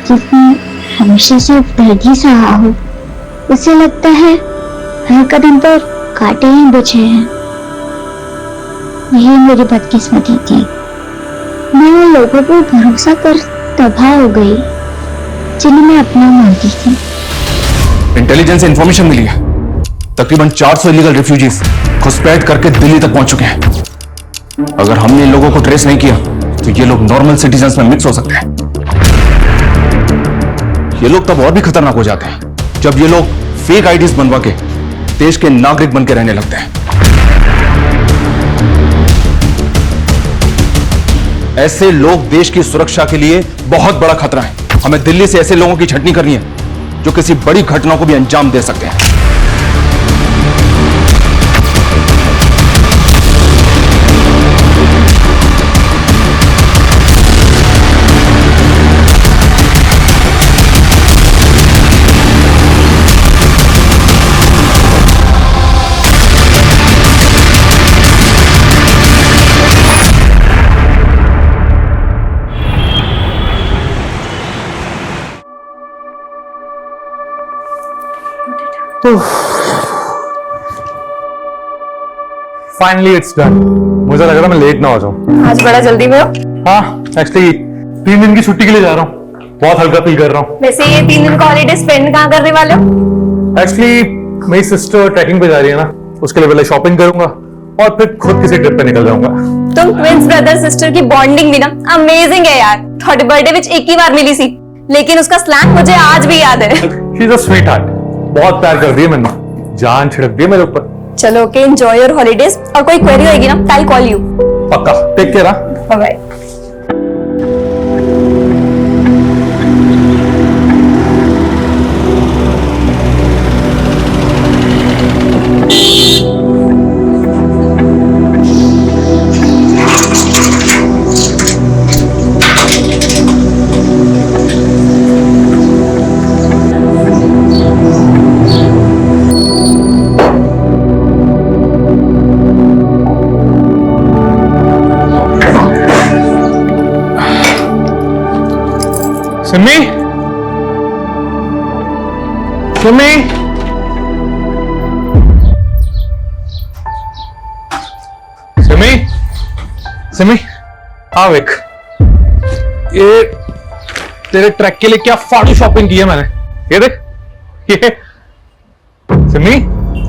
जिसने हमेशा सिर्फ दर्द ही सहा हो, उसे लगता है हर कदम पर कांटे ही बचे हैं। यही मेरी बदकिस्मती थी। मैं उन लोगों पर भरोसा कर तबाह हो गई जिन्हें मैं अपना मानती थी। इंटेलिजेंस से इंफॉर्मेशन मिली है, तकरीबन 400 इलीगल रिफ्यूजीज घुसपैठ करके दिल्ली तक पहुंच चुके हैं। अगर हमने इन लोगों को ट्रेस नहीं किया तो ये लोग नॉर्मल सिटीजन्स में मिक्स हो सकते हैं। ये लोग तब और भी खतरनाक हो जाते हैं जब ये लोग फेक आईडीज बनवा के देश के नागरिक बन के रहने लगते हैं। ऐसे लोग देश की सुरक्षा के लिए बहुत बड़ा खतरा है। हमें दिल्ली से ऐसे लोगों की छटनी करनी है जो किसी बड़ी घटना को भी अंजाम दे सकते हैं। Finally it's done. मुझे लग रहा है मैं लेट ना हो जाऊं। आज बड़ा जल्दी में हो। हाँ, एक्चुअली 3 दिन की छुट्टी के लिए जा रहा हूँ। बहुत हल्का फील कर रहा हूँ। वैसे ये 3 दिन का हॉलीडे स्पेंड कहाँ करने वाले हो? एक्चुअली मेरी सिस्टर ट्रैकिंग पे जा रही है ना, उसके लिए पहले शॉपिंग करूंगा और फिर खुद किसी ट्रिप पे निकल जाऊंगा। तुम ट्विंस ब्रदर सिस्टर की बॉन्डिंग भी ना अमेजिंग है यार। थोड़े बर्थडे विच एक ही बार मिली सी, लेकिन उसका स्लैंग मुझे आज भी याद है। She is a sweet heart. बहुत प्यार कर दिया मैंने, जान छिड़क दी मेरे ऊपर। चलो ओके, एंजॉय योर हॉलीडेज। और कोई क्वेरी होगी ना, आई कॉल यू। पक्का, take care. Bye bye. Simi, Simi, Simi, Simi, हाँ वेख, ये तेरे ट्रैक के लिए क्या फाड़ू शॉपिंग की है मैंने। ये देख, ये सिमी।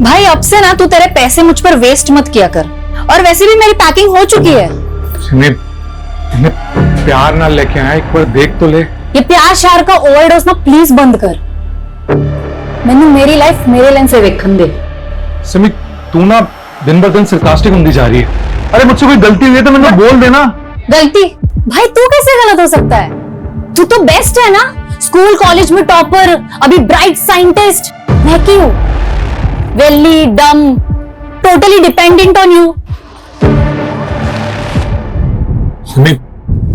भाई अब से ना तू तेरे पैसे मुझ पर वेस्ट मत किया कर। और वैसे भी मेरी पैकिंग हो चुकी है। सिमी, प्यार ना लेके आया, एक बार देख तो ले। ये प्यार शार का ओवरडोज ना प्लीज बंद कर। मैंने मेरी लाइफ मेरे लेंस से देखन दे। सिमी, तू ना दिन ब दिन सरकास्टिक होती जा रही है। अरे मुझसे कोई गलती हुई है तो मैंने बोल देना। गलती? भाई तू कैसे गलत हो सकता है? तू तो बेस्ट है ना, स्कूल कॉलेज में टॉपर, अभी ब्राइट साइंटिस्ट। मैं क्यों वेली डम, totally dependent on you. Simi,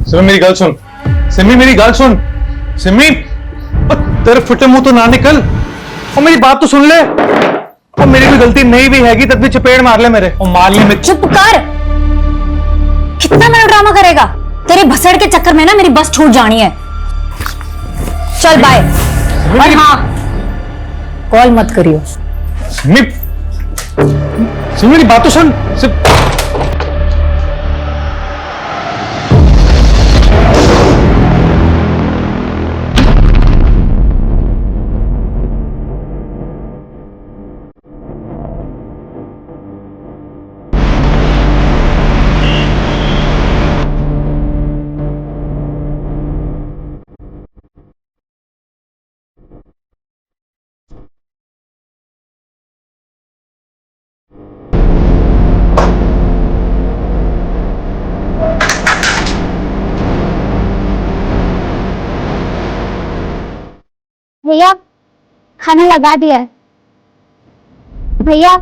Simi मेरी गल सुन। सिमी मेरी गल सुन। सिमी, तेरे फुटे मुंह तो ना निकल और मेरी बात तो सुन ले। और मेरी भी गलती नहीं भी हैगी तब भी चपेड़ मार ले मेरे और मार ले। चुप कर। कितना मेरा ड्रामा करेगा? तेरे भसड़ के चक्कर में ना मेरी बस छूट जानी है। चल बाय। और हाँ, कॉल मत करियो। सिमी, सिमी मेरी बात तो सुन। भैया, खाना लगा दिया है। भैया,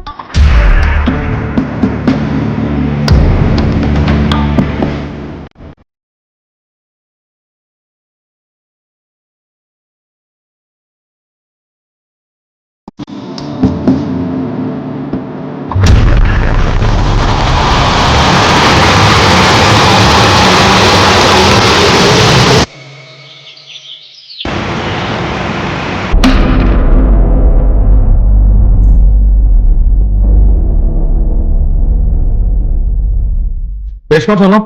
रेशमा सुनो,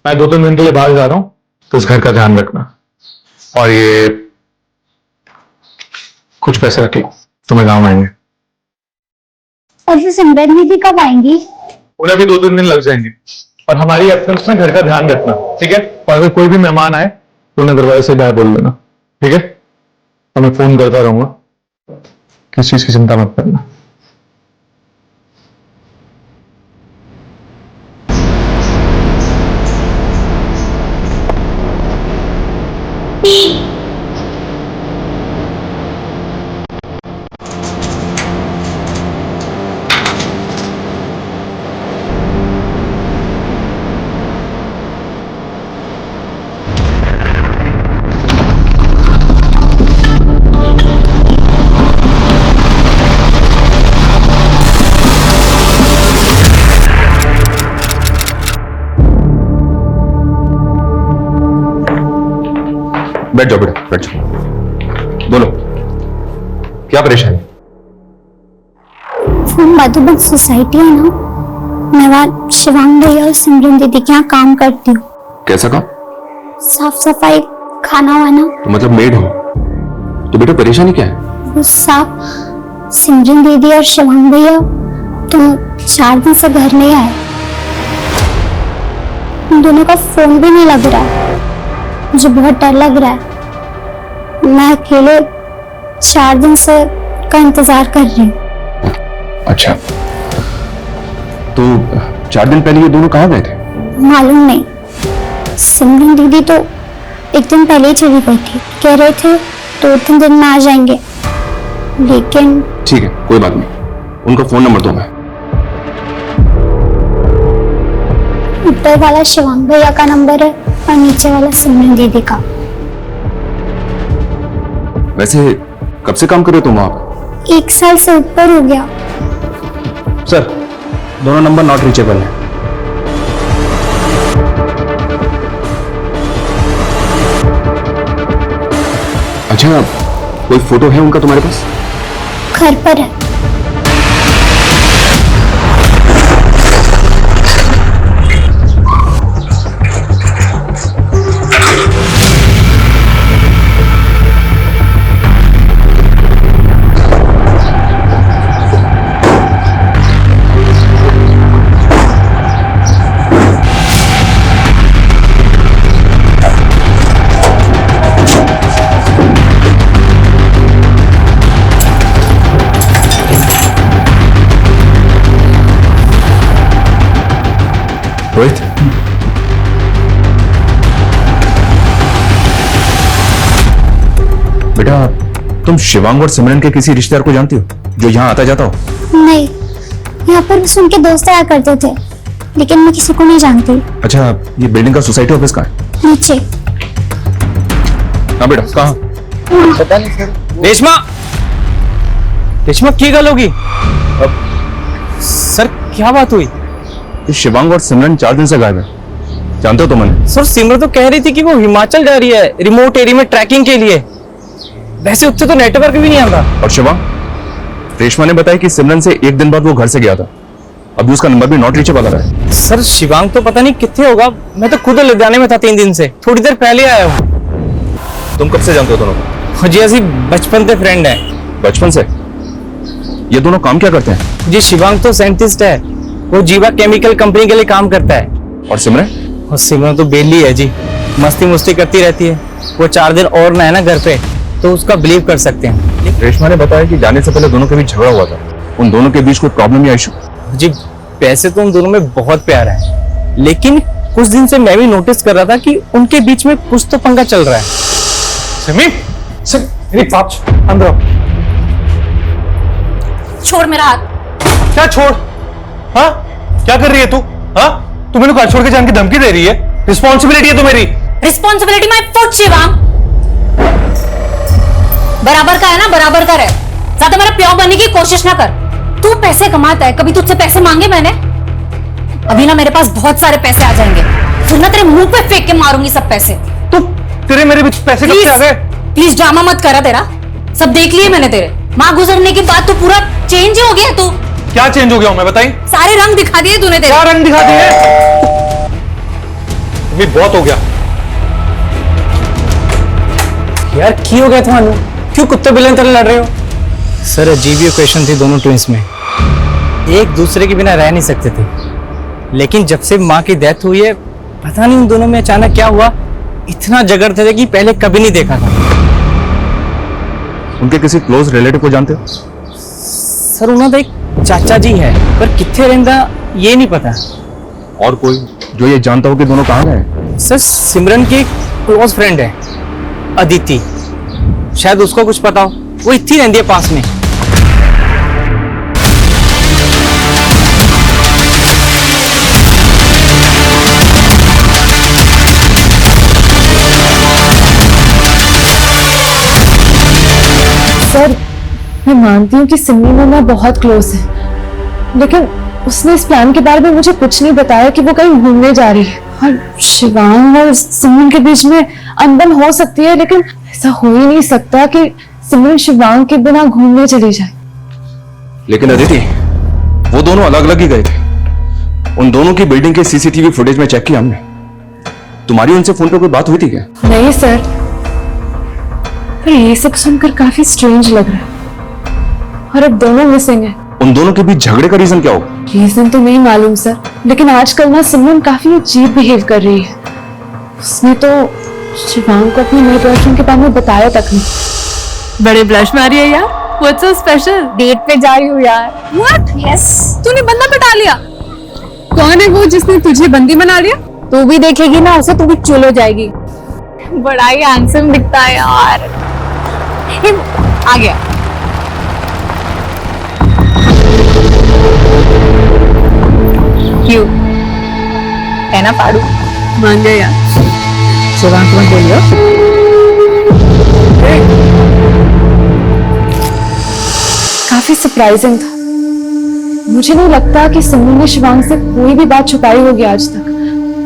मैं 2-3 दिन के लिए बाहर जा रहा हूं, तो इस घर का ध्यान रखना। और ये कुछ पैसे रख लो, तुम्हें काम आएंगे। और फिर सिमरन दीदी कब आएंगी? उन्हें भी 2-3 दिन लग जाएंगे। और हमारी एब्सेंस में घर का ध्यान रखना, ठीक है? और अगर कोई भी मेहमान आए तो उन्हें दरवाजे से बाहर बोल देना, ठीक है? और मैं फोन करता रहूंगा, किसी चीज की चिंता मत करना। बैठ जाओ बेटा, बैठ जाओ। बोलो, क्या परेशानी? वो मधुबन सोसाइटी है ना, मैं वहाँ शिवांग भैया और सिमरन दीदी के यहाँ काम करती हूँ। कैसा काम? साफ सफाई, खाना वाना। तो मतलब मेड हो? तो बेटा परेशानी क्या है? वो साफ सिमरन दीदी और शिवांग भैया तुम 4 दिन से घर नहीं आए। उन दोनों का फोन भी नहीं लग रहा है, मुझे बहुत डर लग रहा है। मैं अकेले 4 दिन से का इंतजार कर रही हूँ। अच्छा, तो 4 दिन पहले ये दोनों कहाँ गए थे? मालूम नहीं, सिमरन दीदी तो एक दिन पहले ही चली गई थी, कह रहे थे 2-3 दिन में आ जाएंगे, लेकिन ठीक है, कोई बात नहीं, उनका फोन नंबर दो। मैं ऊपर वाला शिवांग भैया का नंबर है और नीचे वाला सिमरन दीदी का। वैसे कब से काम कर रहे हो तुम वहां पर? 1 साल से ऊपर हो गया। सर, दोनों नंबर नॉट रीचेबल है। अच्छा, कोई फोटो है उनका तुम्हारे पास? घर पर है। रोहित, बेटा तुम शिवांग और सिमरन के किसी रिश्तेदार को जानती हो जो यहाँ आता जाता हो? नहीं, यहाँ पर बस उनके दोस्त आया करते थे, लेकिन मैं किसी को नहीं जानती। अच्छा, ये बिल्डिंग का सोसाइटी ऑफिस कहाँ है? नीचे। हाँ बेटा, कहाँ? पता नहीं सर। रेशमा, रेशमा की गल होगी? सर क्या बात हुई? ये शिवांग और सिमरन 4 दिन से गायब है, जानते हो तुम उन्हें? सर सिमरन तो कह रही थी कि वो हिमाचल जा रही है रिमोट एरिया में ट्रैकिंग के लिए। वैसे उससे तो नेटवर्क भी नहीं आता। और शिवांग, रेशमा ने बताया कि सिमरन से 1 दिन बाद वो घर से गया था, अभी उसका नंबर भी नॉट रीचेबल आ रहा है। सर शिवांग तो पता नहीं कितने होगा, मैं तो खुद लुधियाने में था 3 दिन से, थोड़ी देर पहले आया हूँ। तुम कब से जानते हो दोनों को? जी ऐसी बचपन से फ्रेंड है। बचपन से? ये दोनों काम क्या करते हैं? जी शिवांग तो साइंटिस्ट है, वो जीवा केमिकल कंपनी के लिए काम करता है। और सिमरन? और सिमरन तो बेली है जी, मस्ती मुस्ती करती रहती है। वो 4 दिन और ना है ना घर पे, तो उसका बिलीव कर सकते हैं। रेशमा ने बताया कि जाने से पहले दोनों के बीच झगड़ा हुआ था, उन दोनों के बीच कोई प्रॉब्लम या इशू? जी वैसे तो उन दोनों में बहुत प्यार है, लेकिन कुछ दिन से मैं भी नोटिस कर रहा था कि उनके बीच में कुछ तो पंगा चल रहा है। सिमी, मेरी बात अंदर आओ। छोड़ मेरा हाथ। क्या छोड़? हाँ, क्या कर रही है तू? हाँ, तू मेरे को घर छोड़ के जाने की धमकी दे रही है? रिस्पॉन्सिबिलिटी है तो मेरी। Responsibility my foot Shivang. बराबर का है ना, बराबर का रहे, ज्यादा मेरा प्यार बनने की कोशिश ना कर। तू पैसे कमाता है, कभी तुझसे पैसे मांगे मैंने? अभी ना मेरे पास बहुत सारे पैसे आ जाएंगे, फिर ना तेरे मुंह पे फेंक के मारूंगी सब पैसे। तू तेरे मेरे बीच पैसे कब से आ गए? प्लीज ड्रामा मत करा, तेरा सब देख लिए मैंने तेरे। माँ गुजरने के बाद तू पूरा चेंज हो गया। तू क्या चेंज हो गया हूं मैं, बताई? सारे रंग दिखा दिए तूने तेरे। क्या रंग दिखा दिए? सुमित बहुत हो गया। यार की हो गया तुम्हारा? क्यों कुत्ते बिल्ली तरह लड़ रहे हो? सर अजीब ही क्वेश्चन थी दोनों ट्विंस में, एक दूसरे के बिना रह नहीं सकते थे, लेकिन जब से माँ की डेथ हुई है पता नहीं उन दोनों में अचानक क्या हुआ, इतना झगड़ते थे कि पहले कभी नहीं देखा था। उनके किसी क्लोज रिलेटिव को जानते हो? सर उन्होंने एक चाचा जी है, पर कितने रहता ये नहीं पता। और कोई जो ये जानता हो कि दोनों कहाँ गए? सर सिमरन की क्लोज फ्रेंड है अदिति, शायद उसको कुछ पता हो, वो इतनी रहती है पास में। सर मैं मानती हूँ कि सिमी में मैं बहुत क्लोज है, लेकिन उसने इस प्लान के बारे में मुझे कुछ नहीं बताया कि वो कहीं घूमने जा रही है। और शिवांग और सिमरन के बीच में अनबन हो सकती है, लेकिन ऐसा हो ही नहीं सकता कि सिमरन शिवांग के बिना घूमने चली जाए। लेकिन अदिति, वो दोनों अलग अलग ही गए थे। उन दोनों की बिल्डिंग के सीसीटीवी फुटेज में चेक किया हमने। तुम्हारी उनसे फोन पे कोई बात हुई थी क्या? नहीं सर, पर ये सब सुनकर काफी स्ट्रेंज लग रहा है। और अब दोनों मिसिंग है। उन दोनों के बीच झगड़े का रीजन क्या होगा? रीजन तो नहीं मालूम सर, लेकिन आजकल ना सिमरन काफी अजीब बिहेव कर रही है। उसने तो शिवांग को अपने नए बॉयफ्रेंड के बारे में बताया तक नहीं। बड़े ब्लश मारी है यार। What's so special? डेट पे जा रही हूँ यार। What? यस। तूने बंदा पटा लिया? कौन है वो जिसने तुझे बंदी बना लिया? तू भी देखेगी ना उसे, तू भी चुल हो जाएगी। बड़ा ही हैंडसम दिखता है यार। आ गया। क्यों है ना पाड़ू? मान गया यार। शिवांग तुम्हें बोलियो। काफी सरप्राइजिंग था। मुझे नहीं लगता कि सिमी ने शिवांग से कोई भी बात छुपाई होगी आज तक,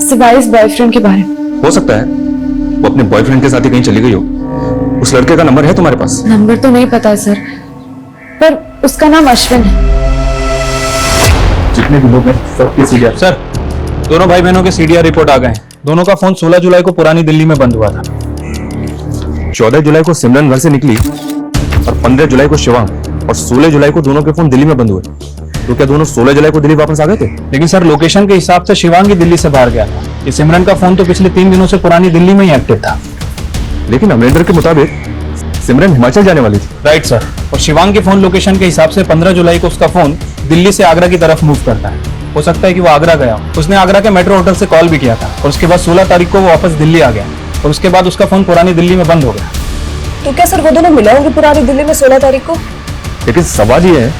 सिवाय इस बॉयफ्रेंड के बारे में। हो सकता है वो अपने बॉयफ्रेंड के साथ ही कहीं चली गई हो। उस लड़के का नंबर है तुम्हारे पास? नंबर तो नहीं पता सर, पर उसका नाम अश्विन है। जितने भी लोग हैं सबके सीडीआर। सर, दोनों भाई बहनों के सीडीआर रिपोर्ट आ गए हैं। दोनों का फोन 16 जुलाई को पुरानी दिल्ली में बंद हुआ था। 14 जुलाई को सिमरन घर से निकली और 15 जुलाई को शिवांग, और 16 जुलाई को दोनों के फोन दिल्ली में बंद हुए। तो क्या दोनों 16 जुलाई को दिल्ली वापस आ गए थे? लेकिन सर लोकेशन के हिसाब से शिवांग ही दिल्ली से बाहर गया था। ये सिमरन का फोन तो पिछले 3 दिनों से पुरानी दिल्ली में ही एक्टिव था। लेकिन अमरिंदर के मुताबिक सिमरन हिमाचल जाने वाली थी। Right sir. और शिवांग के फोन लोकेशन के हिसाब से 15 जुलाई को उसका फोन दिल्ली से आगरा की तरफ मूव करता है। हो सकता है कि वो आगरा गया हो। उसने आगरा के मेट्रो होटल से कॉल भी किया था, और उसके बाद 16 तारीख को वो वापस दिल्ली आ गया, और उसके बाद उसका फोन पुरानी दिल्ली में बंद हो गया। तो क्या सर वो दोनों मिले होंगे पुरानी दिल्ली में 16 तारीख को? लेकिन सवाल ये है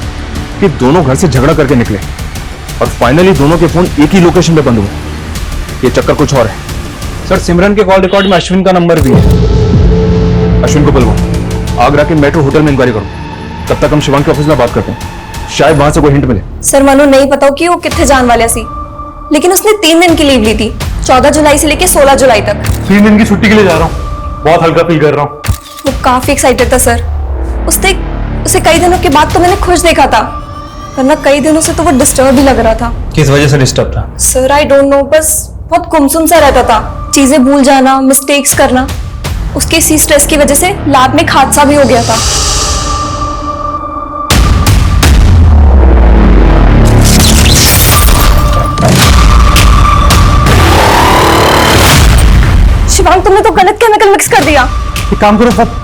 कि दोनों घर से झगड़ा करके निकले और फाइनली दोनों के फोन एक ही लोकेशन पे बंद हुए। ये चक्कर कुछ और है। सर सिमरन के कॉल रिकॉर्ड में अश्विन का नंबर भी है। अश्विन को बुलवाओ, आगरा के मेट्रो होटल में इंक्वायरी करो। तब तक हम शिवांग के ऑफिस में बात करते हैं, शायद वहां से कोई हिंट मिले। सर मानो नहीं पता कि वो कितने जान वाले सी, लेकिन उसने 3 दिन की लीव ली थी, 14 जुलाई से लेके 16 जुलाई तक। 3 दिन की छुट्टी के लिए जा रहा हूँ, बहुत हल्का फील कर रहा हूँ। वो काफी एक्साइटेड था सर। उसे कई दिनों के बाद तो मैंने खुश देखा था, वरना कई दिनों से तो वो डिस्टर्ब ही लग रहा था। किस वजह से डिस्टर्ब था? सर आई डोंट नो, बस बहुत गुमसुम सा रहता था, चीजें भूल जाना, मिस्टेक्स करना। उसके इसी स्ट्रेस की वजह से लैब में एक हादसा भी हो गया था। शिवांग तुमने तो गलत केमिकल मिक्स कर दिया। एक काम करो सब,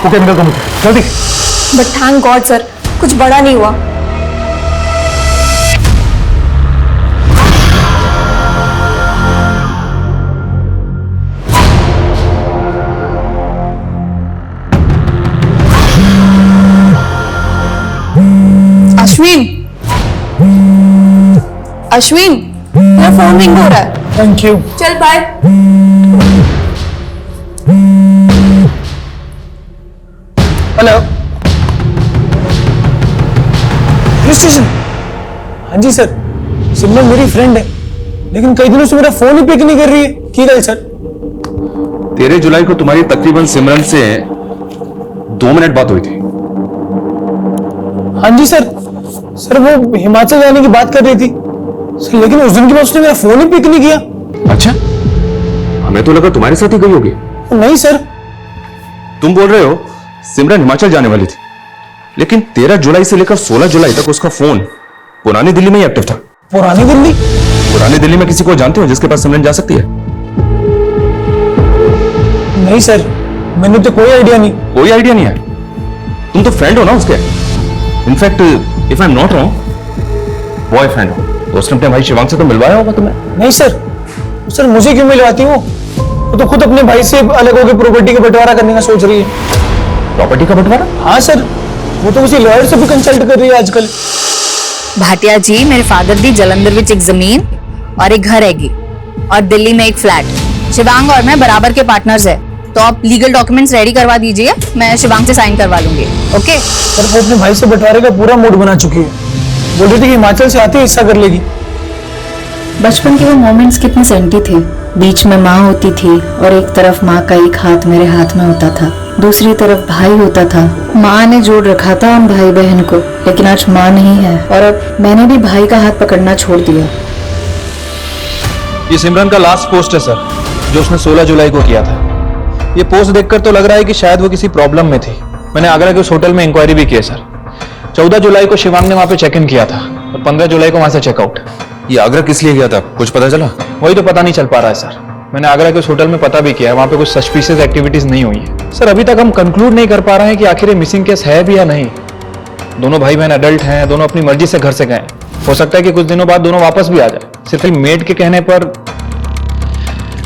वो केमिकल का मुझे जल्दी। बट थैंक गॉड सर, कुछ बड़ा नहीं हुआ। अश्विन, मेरा फोन रिंग हो रहा है। Thank you. चल बाय। Hello police station. हाँ जी सर, सिमरन मेरी फ्रेंड है, लेकिन कई दिनों से मेरा फोन ही पिक नहीं कर रही है। की गई सर? 13 जुलाई को तुम्हारी तकरीबन सिमरन से 2 मिनट बात हुई थी। हाँ जी सर। सर वो हिमाचल जाने की बात कर रही थी सर, लेकिन उस दिन के बाद उसने मेरा फोन ही पिक नहीं किया। अच्छा, हमें तो लगा तुम्हारे साथ ही गई होगी। नहीं सर। तुम बोल रहे हो सिमरन हिमाचल जाने वाली थी, लेकिन 13 जुलाई से लेकर 16 जुलाई तक उसका फोन पुरानी दिल्ली में ही एक्टिव था। पुरानी दिल्ली? पुरानी दिल्ली में किसी को जानते हो जिसके पास सिमरन जा सकती है? नहीं सर, मैंने तो कोई आइडिया नहीं। कोई आइडिया नहीं है? तुम तो फ्रेंड हो ना उसके। In fact if I am not wrong, boyfriend हो। तो उसने अपने भाई शिवांग से तो मिलवाया होगा तुम्हें। नहीं सर, सर मुझे क्यों मिलवाती वो तो खुद अपने भाई से अलग होकर प्रॉपर्टी का बंटवारा करने का सोच रही है। प्रॉपर्टी का बंटवारा? हाँ सर, वो तो किसी लॉयर से भी कंसल्ट कर रही है आजकल। भाटिया जी, मेरे फादर दी जलंधर विच एक जमीन और एक घर हैगी और दिल्ली में एक फ्लैट। शिवांग और मैं बराबर के पार्टनर्स है, तो आप लीगल डॉक्यूमेंट्स रेडी करवा दीजिए, मैं शिवांग से साइन करवा लूंगी। ओके सर, वो अपने भाई से बंटवारे का पूरा मूड बना चुकी है। बोल रही थी कि हिमाचल से आते ही हिस्सा कर लेगी। बचपन के वो मोमेंट्स कितने सेंटी थे। बीच में माँ होती थी और एक तरफ माँ का एक हाथ मेरे हाथ में होता था, दूसरी तरफ भाई होता था। माँ ने जोड़ रखा था हम भाई बहन को, लेकिन आज माँ नहीं है और अब मैंने भी भाई का हाथ पकड़ना छोड़ दिया। ये सिमरन का लास्ट पोस्ट है सर, जो उसने 16 जुलाई को किया था। ये पोस्ट देखकर तो लग रहा है कि शायद वो किसी प्रॉब्लम में थी। मैंने आगरा के उस होटल में इंक्वायरी भी की है सर। 14 जुलाई को शिवांग ने वहां पे चेक इन किया था और 15 जुलाई को वहां से चेकआउट। ये आगरा किस लिए गया था, कुछ पता चला? वही तो पता नहीं चल पा रहा है सर। मैंने आगरा के उस होटल में पता भी किया है, वहां पे कुछ सस्पिशियस एक्टिविटीज नहीं हुई है सर। अभी तक हम कंक्लूड नहीं कर पा रहे हैं कि आखिर ये मिसिंग केस है भी या नहीं। दोनों भाई बहन एडल्ट हैं, दोनों अपनी मर्जी से घर से गए। हो सकता है कि कुछ दिनों बाद दोनों वापस भी आ जाए। सिर्फ मेड के कहने पर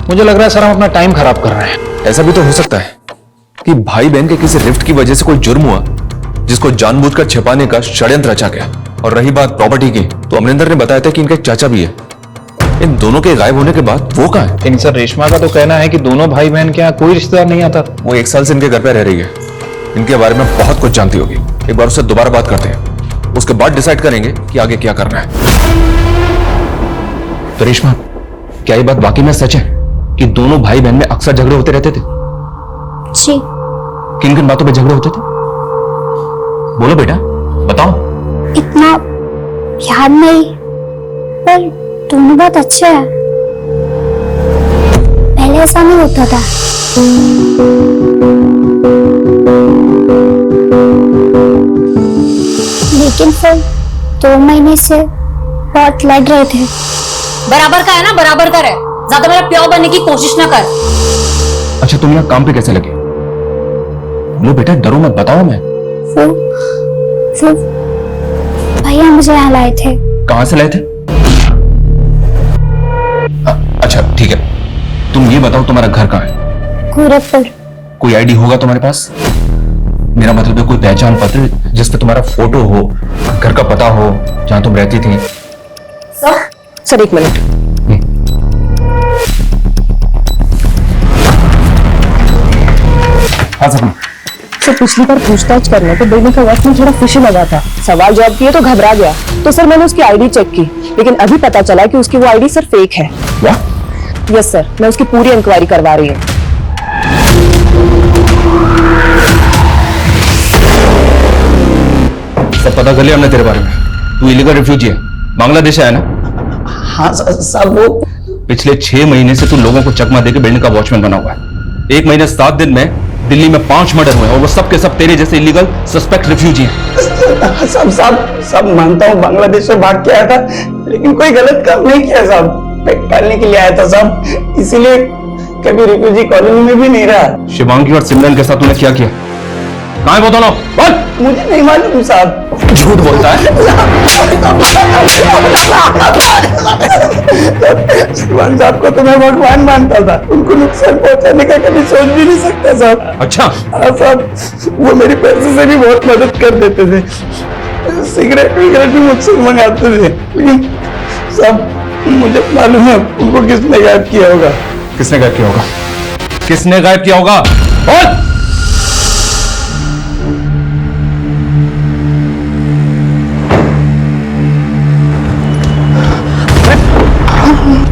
मुझे लग रहा है सर हम अपना टाइम खराब कर रहे हैं। ऐसा भी तो हो सकता है कि भाई बहन के किसी रिफ्ट की वजह से कोई जुर्म हुआ जिसको जानबूझकर छिपाने का षड्यंत्र रचा गया। और रही बात प्रॉपर्टी की, तो अमरिंदर ने बताया था कि इनका एक चाचा भी है। इन दोनों के गायब होने के बाद वो कहाँ है? लेकिन सर रेशमा का तो कहना है कि दोनों भाई बहन के यहाँ कोई रिश्तेदार नहीं आता। वो 1 साल से इनके घर पे रह रही है, इनके बारे में बहुत कुछ जानती होगी। एक बार उससे दोबारा बात करते हैं, उसके बाद डिसाइड करेंगे कि आगे क्या करना है। तो रेशमा, क्या ये बात वाकई में सच है कि दोनों भाई बहन में अक्सर झगड़े होते रहते थे? जी। किन किन बातों पे झगड़े होते थे? बोलो बेटा, बताओ। इतना याद नहीं, पर दोनों बहुत अच्छे हैं। पहले ऐसा नहीं होता था। लेकिन फिर 2 महीने से बहुत लड़ रहे थे। बराबर का है ना, बराबर का है। ज्यादा मेरा प्यार बनने की कोशिश ना कर। अच्छा, तुम यहाँ काम पे कैसे लगे? बोलो बेटा, डरो मत, बताओ। मैं वो भैया मुझे यहाँ लाए थे। कहां से लाए थे? अच्छा ठीक है, तुम ये बताओ तुम्हारा घर कहाँ है? गोरखपुर। कोई आईडी होगा तुम्हारे पास? मेरा मतलब है कोई पहचान पत्र जिस पे तुम्हारा फोटो हो, घर का पता हो, जहां तुम रहती थी। Sir 1 minute. हाँ सर। सर पिछली बार पूछताछ करने तो बेबी का वक्त में थोड़ा फिशी लगा था। सवाल जवाब किए तो घबरा गया, तो सर मैंने उसकी आईडी चेक की, लेकिन अभी पता चला कि उसकी वो आईडी सर फेक है। क्या? यस सर, मैं उसकी पूरी इंक्वायरी करवा रही हूँ। सब पता कर लिया हमने तेरे बारे में। तू इलीगल रिफ्यूजी है, बांग्लादेश आया ना? हाँ साहब, वो पिछले 6 महीने से तू लोगों को चकमा देके बिल्डिंग का वॉचमैन बना हुआ है। 1 महीने 7 दिन में दिल्ली में 5 मर्डर हुए और वो सब के सब तेरे जैसे इलीगल सस्पेक्ट रिफ्यूजी हैं। सब मानता हूँ बांग्लादेश से भाग के आया था, लेकिन कोई गलत काम नहीं किया साहब। पेट पालने के लिए आया था साहब, इसीलिए कभी रिफ्यूजी कॉलोनी में भी नहीं रहा। शिवांगी और सिमरन के साथ तूने क्या किया? कहाँ है वो दोनों? बोल। मुझे नहीं मालूम साहब। झूठ बोलता है। शिवान साहब को तो मैं भगवान मानता था, उनको नुकसान पहुंचाने का कभी सोच भी नहीं सकता साहब। अच्छा। हाँ साहब, वो मेरी पैसे से भी बहुत मदद कर देते थे, सिगरेट विगरेट भी मुझसे मंगाते थे, लेकिन साहब मुझे मालूम है उनको किसने गायब किया होगा। किसने गायब किया होगा? किसने गायब किया होगा? बोल।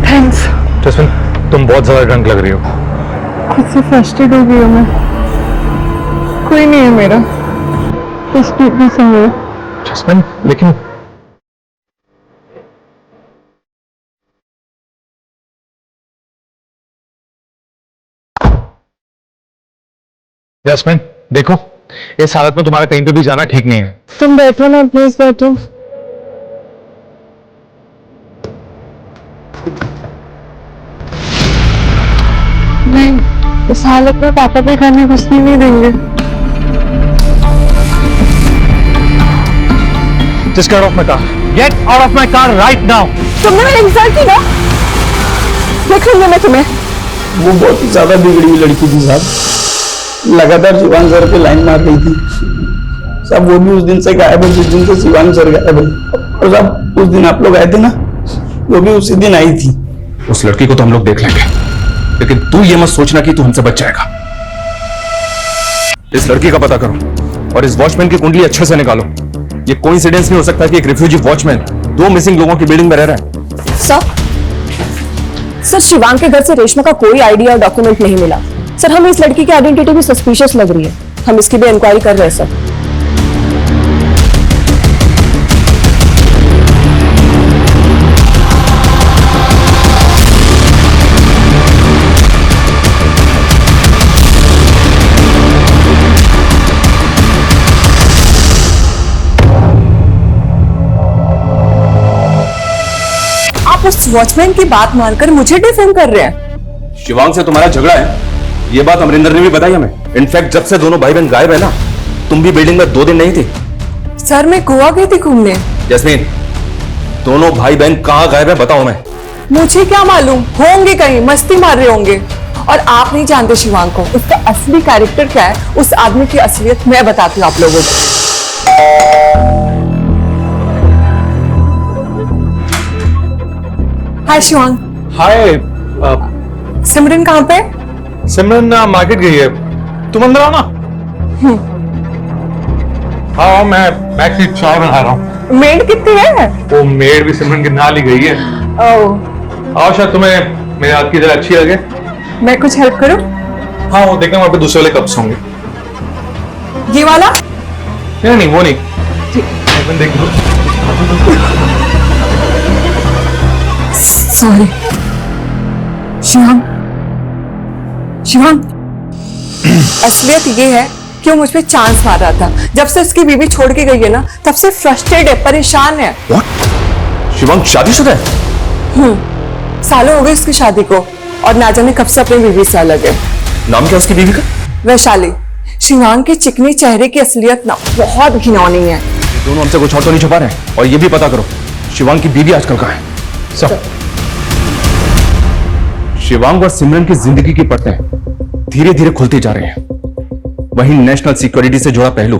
थैंक्स। जसमिन, तुम बहुत ज्यादा ड्रंक लग रही हो। खुद से फ्रस्ट्रेट हो गई हूँ मैं। कोई नहीं है मेरा, बस ट्रीटमेंट से हुआ। जसमिन, लेकिन जैस्मिन देखो, इस हालत में तुम्हारा कहीं पे भी जाना ठीक नहीं है। तुम बैठो ना, प्लीज बैठो। नहीं, इस हालत में पापा के घर में घुसने नहीं देंगे। Just get off my car. Get out of my car right now. तुमने मेरे इंसल्ट की ना, देख लूंगा मैं तुम्हें। वो बहुत ही ज्यादा बिगड़ी हुई लड़की थी साहब, लगातार शिवांग सर पे लाइन मार रही थी साहब। वो भी उस दिन से गायब है जिस दिन से शिवांग सर गायब है। और साहब उस दिन आप लोग आए थे ना, वो भी उसी दिन आई थी। उस लड़की को तो हम लोग देख लेंगे, लेकिन तू ये मत सोचना कि तू हमसे बच जाएगा। इस लड़की का पता करो और इस वॉचमैन की कुंडली अच्छे से निकालो। ये कोइंसिडेंस नहीं हो सकता कि एक रिफ्यूजी वॉचमैन 2 मिसिंग लोगों की बिल्डिंग में रह रहा है। सर शिवांग के घर से रेशमा का कोई आईडी और डॉक्यूमेंट नहीं मिला। सर हमें इस लड़की की आइडेंटिटी भी सस्पिशियस लग रही है, हम इसकी भी इंक्वायरी कर रहे हैं सर। आप उस वॉचमैन की बात मानकर मुझे डिफेम कर रहे हैं। शिवांग से तुम्हारा झगड़ा है, ये बात अमरिंदर ने भी बताई हमें। इनफैक्ट जब से दोनों भाई बहन गायब है ना, तुम भी बिल्डिंग में 2 दिन नहीं थी। सर मैं गोवा गई थी घूमने। जैस्मीन, दोनों भाई बहन कहाँ गायब है बताओ मैं। मुझे क्या मालूम, होंगे कहीं मस्ती मार रहे होंगे। और आप नहीं जानते शिवांग को, उसका असली कैरेक्टर क्या है, उस आदमी की असलियत मैं बताती हूँ आप लोगों को। हाय शिवांग। हाय। सिमरन कहाँ पे? सिमरन मार्केट गई है, तुम अंदर आओ ना। हाँ मैं एक्चुअली चाय बना रहा हूँ। मेड कितनी है? वो मेड भी सिमरन के नाल ही गई है। आओ, शायद तुम्हें मेरे हाथ की जरा अच्छी लगे। मैं कुछ हेल्प करूँ? हाँ वो देखना वहाँ पे दूसरे वाले कप्स होंगे। ये वाला? नहीं वो नहीं, देख लो। सॉरी शिवांग। शिवांग असलियत ये है कि वो मुझ पे चांस मार रहा था। जब से उसकी बीवी छोड़ के गई है ना, तब से फ्रस्ट्रेट है, परेशान है। शिवांग शादीशुदा है? सालों हो गए उसकी शादी को और ना जाने कब से अपनी बीवी से अलग है। नाम क्या उसकी बीवी का? वैशाली। शिवांग के चिकने चेहरे की असलियत ना बहुत घिनौनी है। दोनों हमसे कुछ और तो नहीं छुपा रहे। और ये भी पता करो शिवांग की बीवी आजकल कहाँ है। सब शिवांग और सिमरन की जिंदगी की परतें धीरे धीरे खुलती जा रही हैं। वहीं नेशनल सिक्योरिटी से जुड़ा पहलू,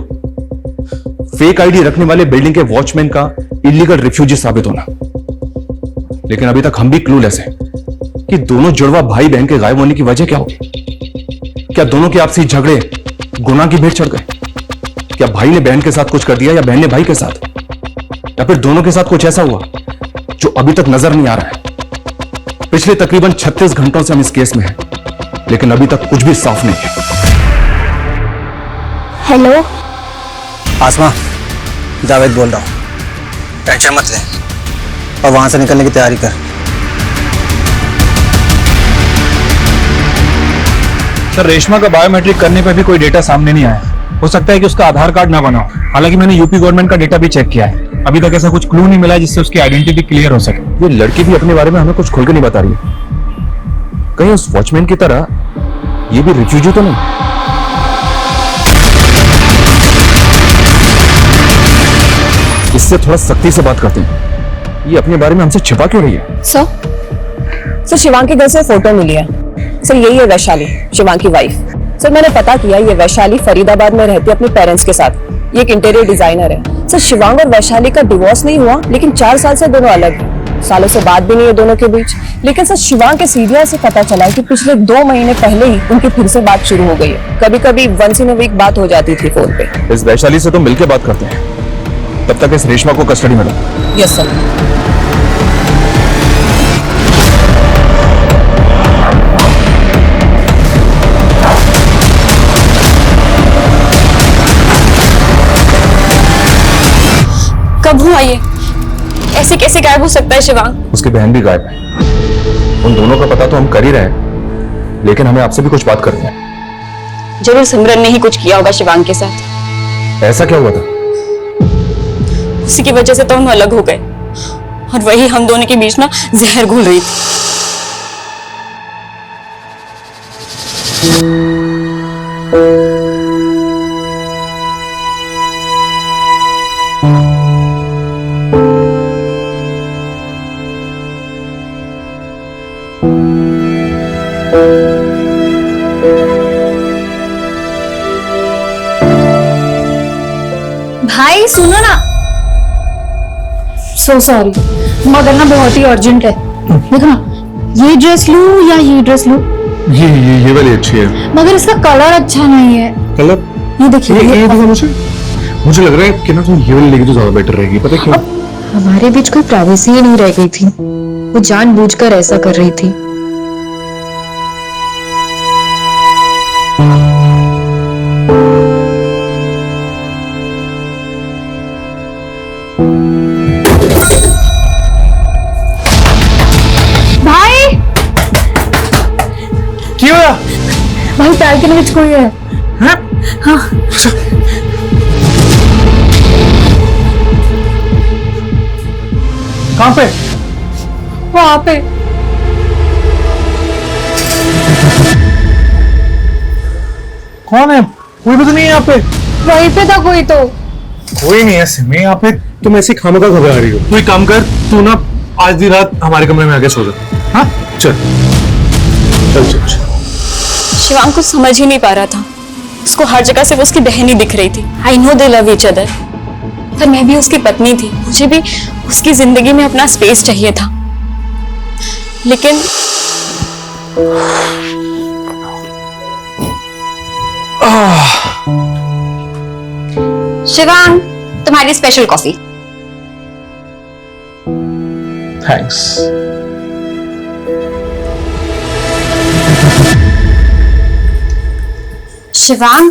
फेक आईडी रखने वाले बिल्डिंग के वॉचमैन का इलीगल रिफ्यूजी साबित होना। लेकिन अभी तक हम भी क्लूलेस हैं कि दोनों जुड़वा भाई बहन के गायब होने की वजह क्या होगी। क्या दोनों के आपसी झगड़े गुनाह की भेंट चढ़ गए? क्या भाई ने बहन के साथ कुछ कर दिया या बहन ने भाई के साथ, या फिर दोनों के साथ कुछ ऐसा हुआ जो अभी तक नजर नहीं आ रहा है। पिछले तकरीबन 36 घंटों से हम इस केस में हैं, लेकिन अभी तक कुछ भी साफ नहीं है। हेलो आसमा, जावेद बोल रहा हूँ। टेंशन मत ले और वहां से निकलने की तैयारी कर। सर रेशमा का बायोमेट्रिक करने पे भी कोई डेटा सामने नहीं आया। हो सकता है कि उसका आधार कार्ड ना बना हो। हालांकि मैंने यूपी गवर्नमेंट का डेटा भी चेक किया है, अभी तक ऐसा कुछ क्लू नहीं मिला जिससे उसकी आइडेंटिटी क्लियर हो सके। ये लड़की भी अपने बारे में हमें कुछ खुल के नहीं बता रही है। कहीं उस वॉचमैन की तरह ये भी रिफ्यूजी तो नहीं? इससे थोड़ा सख्ती से बात करते हैं। ये अपने बारे में हमसे छिपा क्यों रही है? सर शिवांग के घर से फोटो मिली है। सर यही है वैशाली, शिवांग की वाइफ। सर मैंने पता किया, ये वैशाली फरीदाबाद में रहती है अपने पेरेंट्स के साथ। ये एक इंटीरियर डिजाइनर है। सर शिवांग और वैशाली का डिवोर्स नहीं हुआ, लेकिन 4 साल से दोनों अलग हैं। सालों से बात भी नहीं है दोनों के बीच। लेकिन सर शिवांग के सीरियल से पता चला कि पिछले 2 महीने पहले ही उनकी फिर से बात शुरू हो गई है। कभी कभी वंस इन अ वीक बात हो जाती थी फोन पे। इस वैशाली से तो मिलकर बात करते हैं, तब तक इस रेशमा को कस्टडी में लो। Yes sir. कब हुआ ये? ऐसे कैसे गायब हो सकता है शिवांग? उसकी बहन भी गायब है। उन दोनों का पता तो हम कर ही रहे हैं, लेकिन हमें आपसे भी कुछ बात करनी है। जरूर सिमरन ने ही कुछ किया होगा शिवांग के साथ। ऐसा क्या हुआ था? उसी की वजह से तो हम अलग हो गए और वही हम दोनों के बीच ना जहर घुल रही थी। भाई सुनो ना, सो सॉरी मगर ना बहुत ही अर्जेंट है। देखो ना, ये ड्रेस लूं या ये ड्रेस लूं? ये वाली अच्छी है मगर इसका कलर अच्छा नहीं है। कलर? ये देखिए, ये देखो, मुझे लग रहा है कि ना तुम ये वाली लेगी तो ज्यादा बेटर रहेगी। पता है क्यों? हमारे बीच कोई प्राइवेसी ही नहीं रह गई थी, वो जानबूझकर ऐसा कर रही थी। भाई पैर के नीचे कोई है। हाँ? कहाँ पे? वहाँ पे। कौन है? कोई भी तो नहीं है यहाँ पे। वहीं पे था कोई तो। कोई नहीं है सिमी यहाँ पे। तुम ऐसी खामोखा घबरा रही हो। तू एक काम कर, तू ना आज दी रात हमारे कमरे में आके सो जा। हाँ चल चल चल चल। शिवांग कुछ समझ ही नहीं पा रहा था। उसको हर जगह से वो उसकी बहन ही दिख रही थी। I know they love each other, पर मैं भी उसकी पत्नी थी, मुझे भी उसकी जिंदगी में अपना स्पेस चाहिए था। लेकिन शिवांग, तुम्हारी स्पेशल कॉफी। थैंक्स। शिवांग,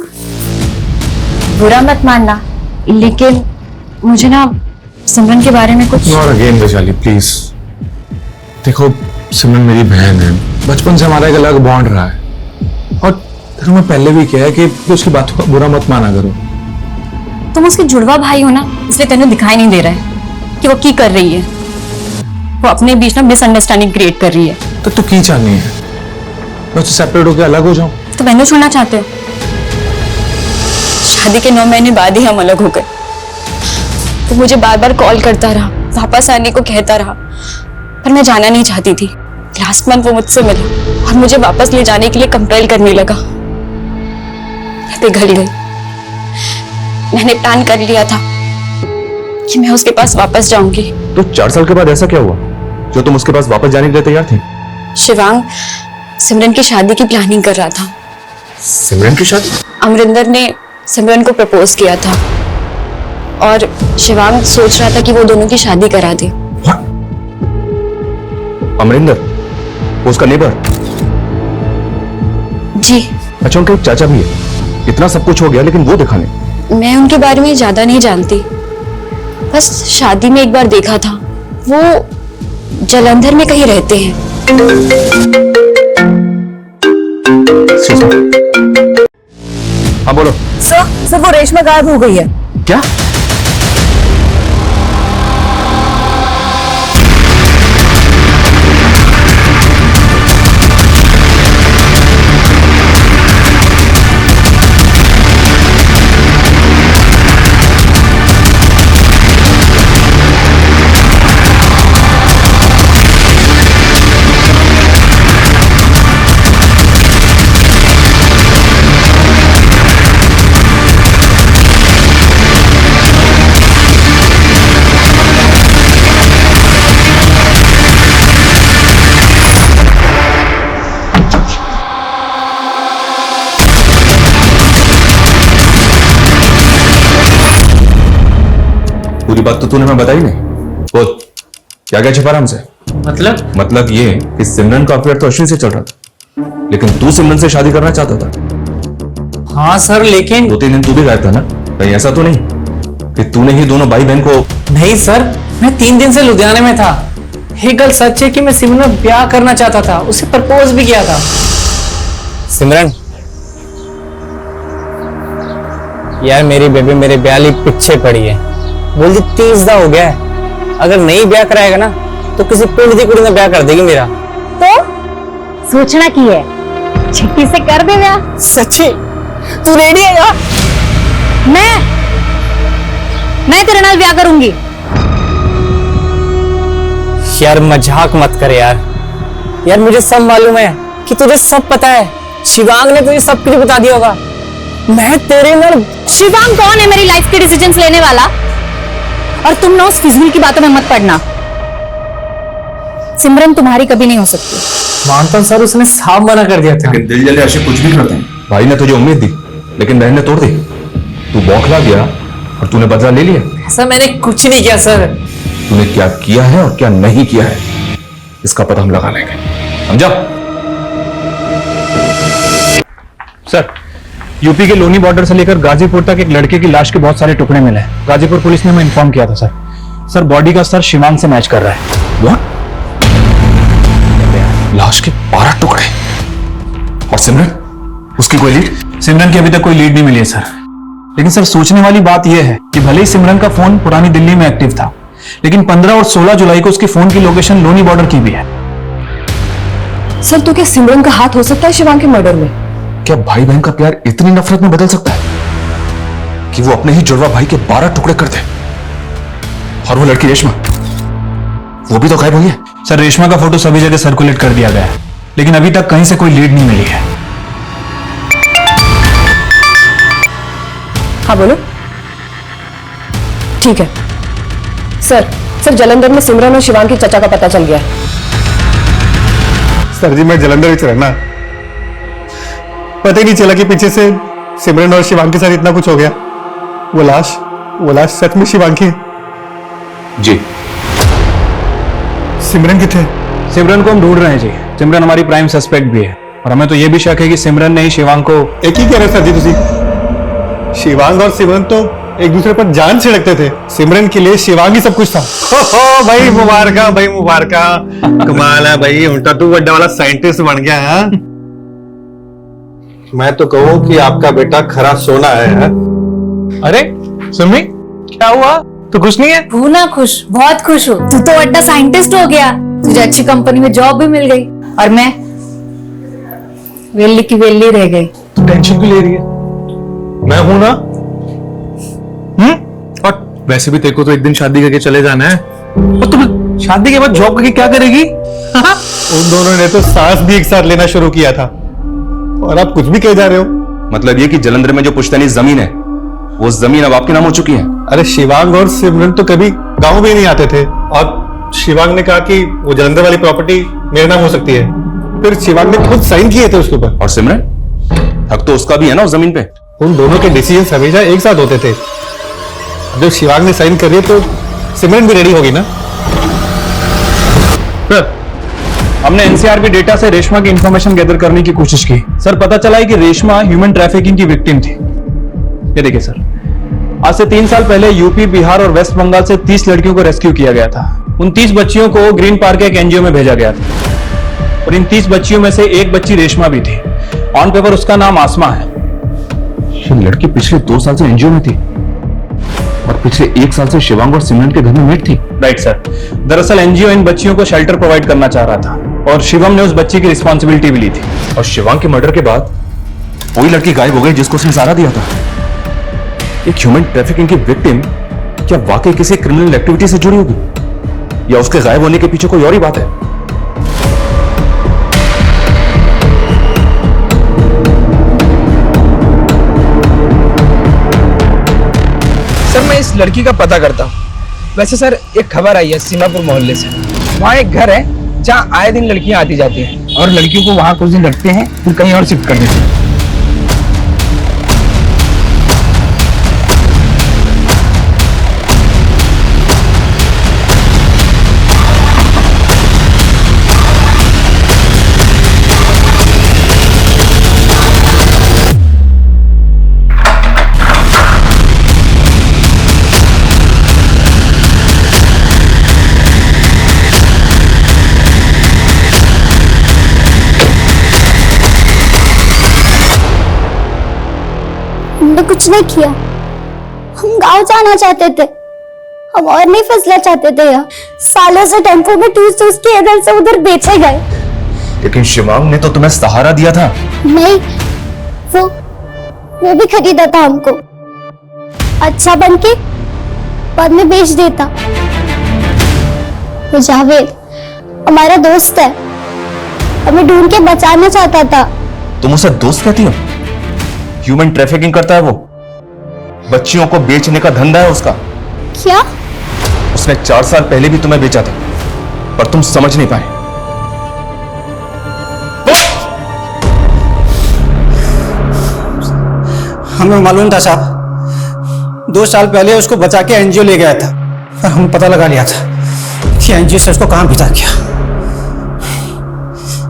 बुरा मत मानना, लेकिन मुझे ना सिमरन के बारे में कुछ। Not again Vaishali please. देखो सिमरन मेरी बहन है, बचपन से हमारा एक अलग बॉन्ड रहा है, और तेरे मैं पहले भी किया है कि उसकी बातों का बुरा मत माना करो। तुम उसके जुड़वा भाई हो ना, इसलिए तेने दिखाई नहीं दे रहा है कि वो की कर रही है। वो अपने बीच ना मिसअंडरस्टैंडिंग क्रिएट कर रही है। तो तू की चाहनी है? मैं तो सेपरेट होकर अलग हो जाऊं? तो मैंने छोड़ना चाहते हो? शादी के 9 महीने बाद ही हम अलग हो गए। वो मुझे बार बार कॉल करता रहा, वापस आने को कहता रहा, पर मैं जाना नहीं चाहती थी। लास्ट मंथ वो मुझसे मिला और मुझे वापस ले जाने के लिए कंपेल करने लगा। मैं पिघल गई। मैंने प्लान कर लिया था कि मैं उसके पास वापस जाऊंगी। तो 4 साल के बाद ऐसा क्या हुआ जो तुम उसके पास वापस जाने के लिए तैयार थी? शिवांग सिमरन की शादी की प्लानिंग कर रहा था। सिमरन की शादी? अमरिंदर ने सिमरन को प्रपोज किया था और शिवांग सोच रहा था कि वो दोनों की शादी करा दे। अमरिंदर, वो उसका नेबर? जी। अच्छा, उनका एक चाचा भी है। इतना सब कुछ हो गया लेकिन वो दिखा नहीं। मैं उनके बारे में ज्यादा नहीं जानती, बस शादी में एक बार देखा था। वो जलंधर में कहीं रहते हैं। हाँ बोलो। सर वो रेशमा गायब हो गई है। क्या? पूरी बात तो तूने मैं बताई नहीं। बोल, क्या क्या छिपा रहा हमसे? मतलब ये कि सिमरन का अफेयर तो अश्विन से चल रहा था, लेकिन तू सिमरन से शादी करना चाहता था। हाँ सर, लेकिन 2-3 दिन तू भी गायब था ना? कहीं ऐसा तो नहीं कि तूने ही दोनों भाई बहन को? नहीं सर, मैं 3 दिन से लुधियाने में था। ये गल सच है कि मैं सिमरन में ब्याह करना चाहता था, उसे प्रपोज भी किया था। सिमरन, यार मेरी बेबी मेरे ब्याह लिए पीछे पड़ी है, बोलती 30 दा हो गया है, अगर नहीं ब्याह कराएगा ना तो किसी पिंड की कुड़ी ने ब्याह कर देगी मेरा। तो सोचना की है, छिट्टी से कर दे ब्याह। सच्ची तू रेडी है यार? मैं तेरे नाल ब्याह करूंगी। यार मजाक मत कर यार, यार मुझे सब मालूम है कि तुझे सब पता है, शिवांग ने तुझे सब कुछ बता दिया होगा। मैं तेरे नाल। शिवांग कौन है मेरी लाइफ के डिसीजंस लेने वाला? और तुम ना उस फिजूल की बातों में मत पड़ना। सिमरन तुम्हारी कभी नहीं हो सकती। मानता हूं सर, उसने साफ मना कर दिया था। लेकिन दिल जले ऐसे कुछ भी करते हैं। भाई ने तुझे उम्मीद दी लेकिन बहन ने तोड़ दी। तू बौखला गया और तूने बदला ले लिया। ऐसा मैंने कुछ नहीं किया सर। तूने क्या किया है और क्या नहीं किया है इसका पता हम लगा लेंगे, समझा? सर, यूपी के लोनी बॉर्डर से लेकर गाजीपुर तक एक लड़के की लाश के बहुत सारे टुकड़े मिले हैं। गाजीपुर पुलिस ने हमें इन्फॉर्म किया था सर। सर बॉडी का सर शिवांग से मैच कर रहा है। What? लाश के 12 टुकड़े और सिमरन, उसकी कोई लीड? सिमरन की अभी तक कोई लीड नहीं मिली है सर। लेकिन सर सोचने वाली बात यह है कि भले ही सिमरन का फोन पुरानी दिल्ली में एक्टिव था, लेकिन 15 और 16 जुलाई को उसके फोन की लोकेशन लोनी बॉर्डर की भी है। सर तो क्या सिमरन का हाथ हो सकता है शिवांग के मर्डर में? क्या भाई बहन का प्यार इतनी नफरत में बदल सकता है कि वो अपने ही जुड़वा भाई के 12 टुकड़े कर दे? और वो लड़की रेशमा, वो भी तो गायब हुई है। सर रेशमा का फोटो सभी जगह सर्कुलेट कर दिया गया है, लेकिन अभी तक कहीं से कोई लीड नहीं मिली है। हाँ बोलो। ठीक है सर जलंधर में सिमरन और शिवांग के चचा का पता चल गया है। सर जी मैं जलंधर में रहना, पता ही नहीं चला कि पीछे से सिमरन और शिवांग के साथ इतना कुछ हो गया। वो लाश सच में शिवांग की है? जी। सिमरन किथे? सिमरन को हम ढूंढ रहे हैं जी। सिमरन हमारी प्राइम सस्पेक्ट भी है और हमें तो ये भी शक है कि सिमरन ने ही शिवांग को। एक ही कह रहे सर जी तुसी, शिवांग और सिमरन तो एक दूसरे पर जान छिड़कते थे। सिमरन के लिए शिवांग ही सब कुछ था। हो भाई मुबारका, भाई मुबारका। कमाल है भाई, उल्टा तू बड़ा वाला साइंटिस्ट बन गया है। मैं तो कहूँ कि आपका बेटा खरा सोना है। अरे सुमी, क्या हुआ? तू खुश नहीं है? ना खुश, बहुत खुश हूँ। तू तो बड़ा साइंटिस्ट हो गया, तुझे अच्छी कंपनी में जॉब भी मिल गई और मैं वेली की वेली रह गई। तू टेंशन क्यों ले रही है? मैं हूं ना। और वैसे भी तेरे को तो एक दिन शादी करके चले जाना है, और तुम शादी के बाद जॉब करके क्या करेगी? उन दोनों ने तो सांस भी एक साथ लेना शुरू किया था और आप कुछ भी कह जा रहे हो। मतलब ये कि जलंधर में जो पुश्तैनी जमीन है वो जमीन अब आपके नाम हो चुकी है। अरे शिवांग और सिमरन तो कभी गांव में नहीं आते थे और शिवांग ने कहा कि वो जलंधर वाली प्रॉपर्टी मेरे नाम हो सकती है, फिर शिवांग ने खुद साइन किए थे उसके ऊपर। और सिमरन, हक तो उसका भी है ना उस जमीन पे। उन दोनों के डिसीजन हमेशा एक साथ होते थे। जब शिवांग ने साइन कर दिया तो सिमरन भी रेडी होगी ना। सर हमने एनसीआर के डेटा से रेशमा की इंफॉर्मेशन गैदर करने की कोशिश की। सर पता चला है कि रेशमा ह्यूमन ट्रैफिकिंग की विक्टिम थी। ये देखिए सर, आज से 3 साल पहले यूपी, बिहार और वेस्ट बंगाल से 30 लड़कियों को रेस्क्यू किया गया था। उन 30 बच्चियों को ग्रीन पार्क के एक एनजीओ में भेजा गया था और इन 30 बच्चियों में से एक बच्ची रेशमा भी थी। ऑन पेपर उसका नाम आसमा है। ये लड़की पिछले 2 साल से एनजीओ में थी और पिछले 1 साल से शिवांग और सिमरन के घर में मेट थी। राइट सर, दरअसल एनजीओ इन बच्चियों को शेल्टर प्रोवाइड करना चाह रहा था और शिवम ने उस बच्ची की रिस्पॉन्सिबिलिटी भी ली थी। और शिवांग के मर्डर के बाद वही लड़की गायब हो गई जिसको उसने सहारा दिया था। एक ह्यूमन ट्रैफिकिंग की विक्टिम क्या वाकई किसी क्रिमिनल एक्टिविटी से जुड़ी होगी या उसके गायब होने के पीछे कोई और ही बात है? सर मैं इस लड़की का पता करता हूँ। वैसे सर एक खबर आई है सीमापुर मोहल्ले से, वहाँ एक घर है जहाँ आए दिन लड़कियां आती जाती हैं और लड़कियों को वहाँ कुछ दिन रखते हैं फिर कहीं और शिफ्ट कर देते हैं। हमने कुछ नहीं किया। हम गांव जाना चाहते थे, हम और नहीं फसला चाहते थे यहाँ। सालों से टेम्पो में ठूस के इधर से उधर बेचे गए। लेकिन शिवांग ने तो तुम्हें सहारा दिया था। नहीं, वो भी खरीदा था हमको, अच्छा बन के बाद में बेच देता। वो जावेद हमारा दोस्त है, हमें ढूंढ के बचाना चाहता था। तुम उसे दोस्त कहती हो? ह्यूमन ट्रैफिकिंग करता है वो, बच्चियों को बेचने का धंधा है उसका। क्या? उसने 4 साल पहले भी तुम्हें बेचा था, पर तुम समझ नहीं पाए। हमें मालूम था साहब, 2 साल पहले उसको बचा के एनजीओ ले गया था, पर हमने पता लगा लिया था कि एनजीओ से उसको कहां भिजा किया।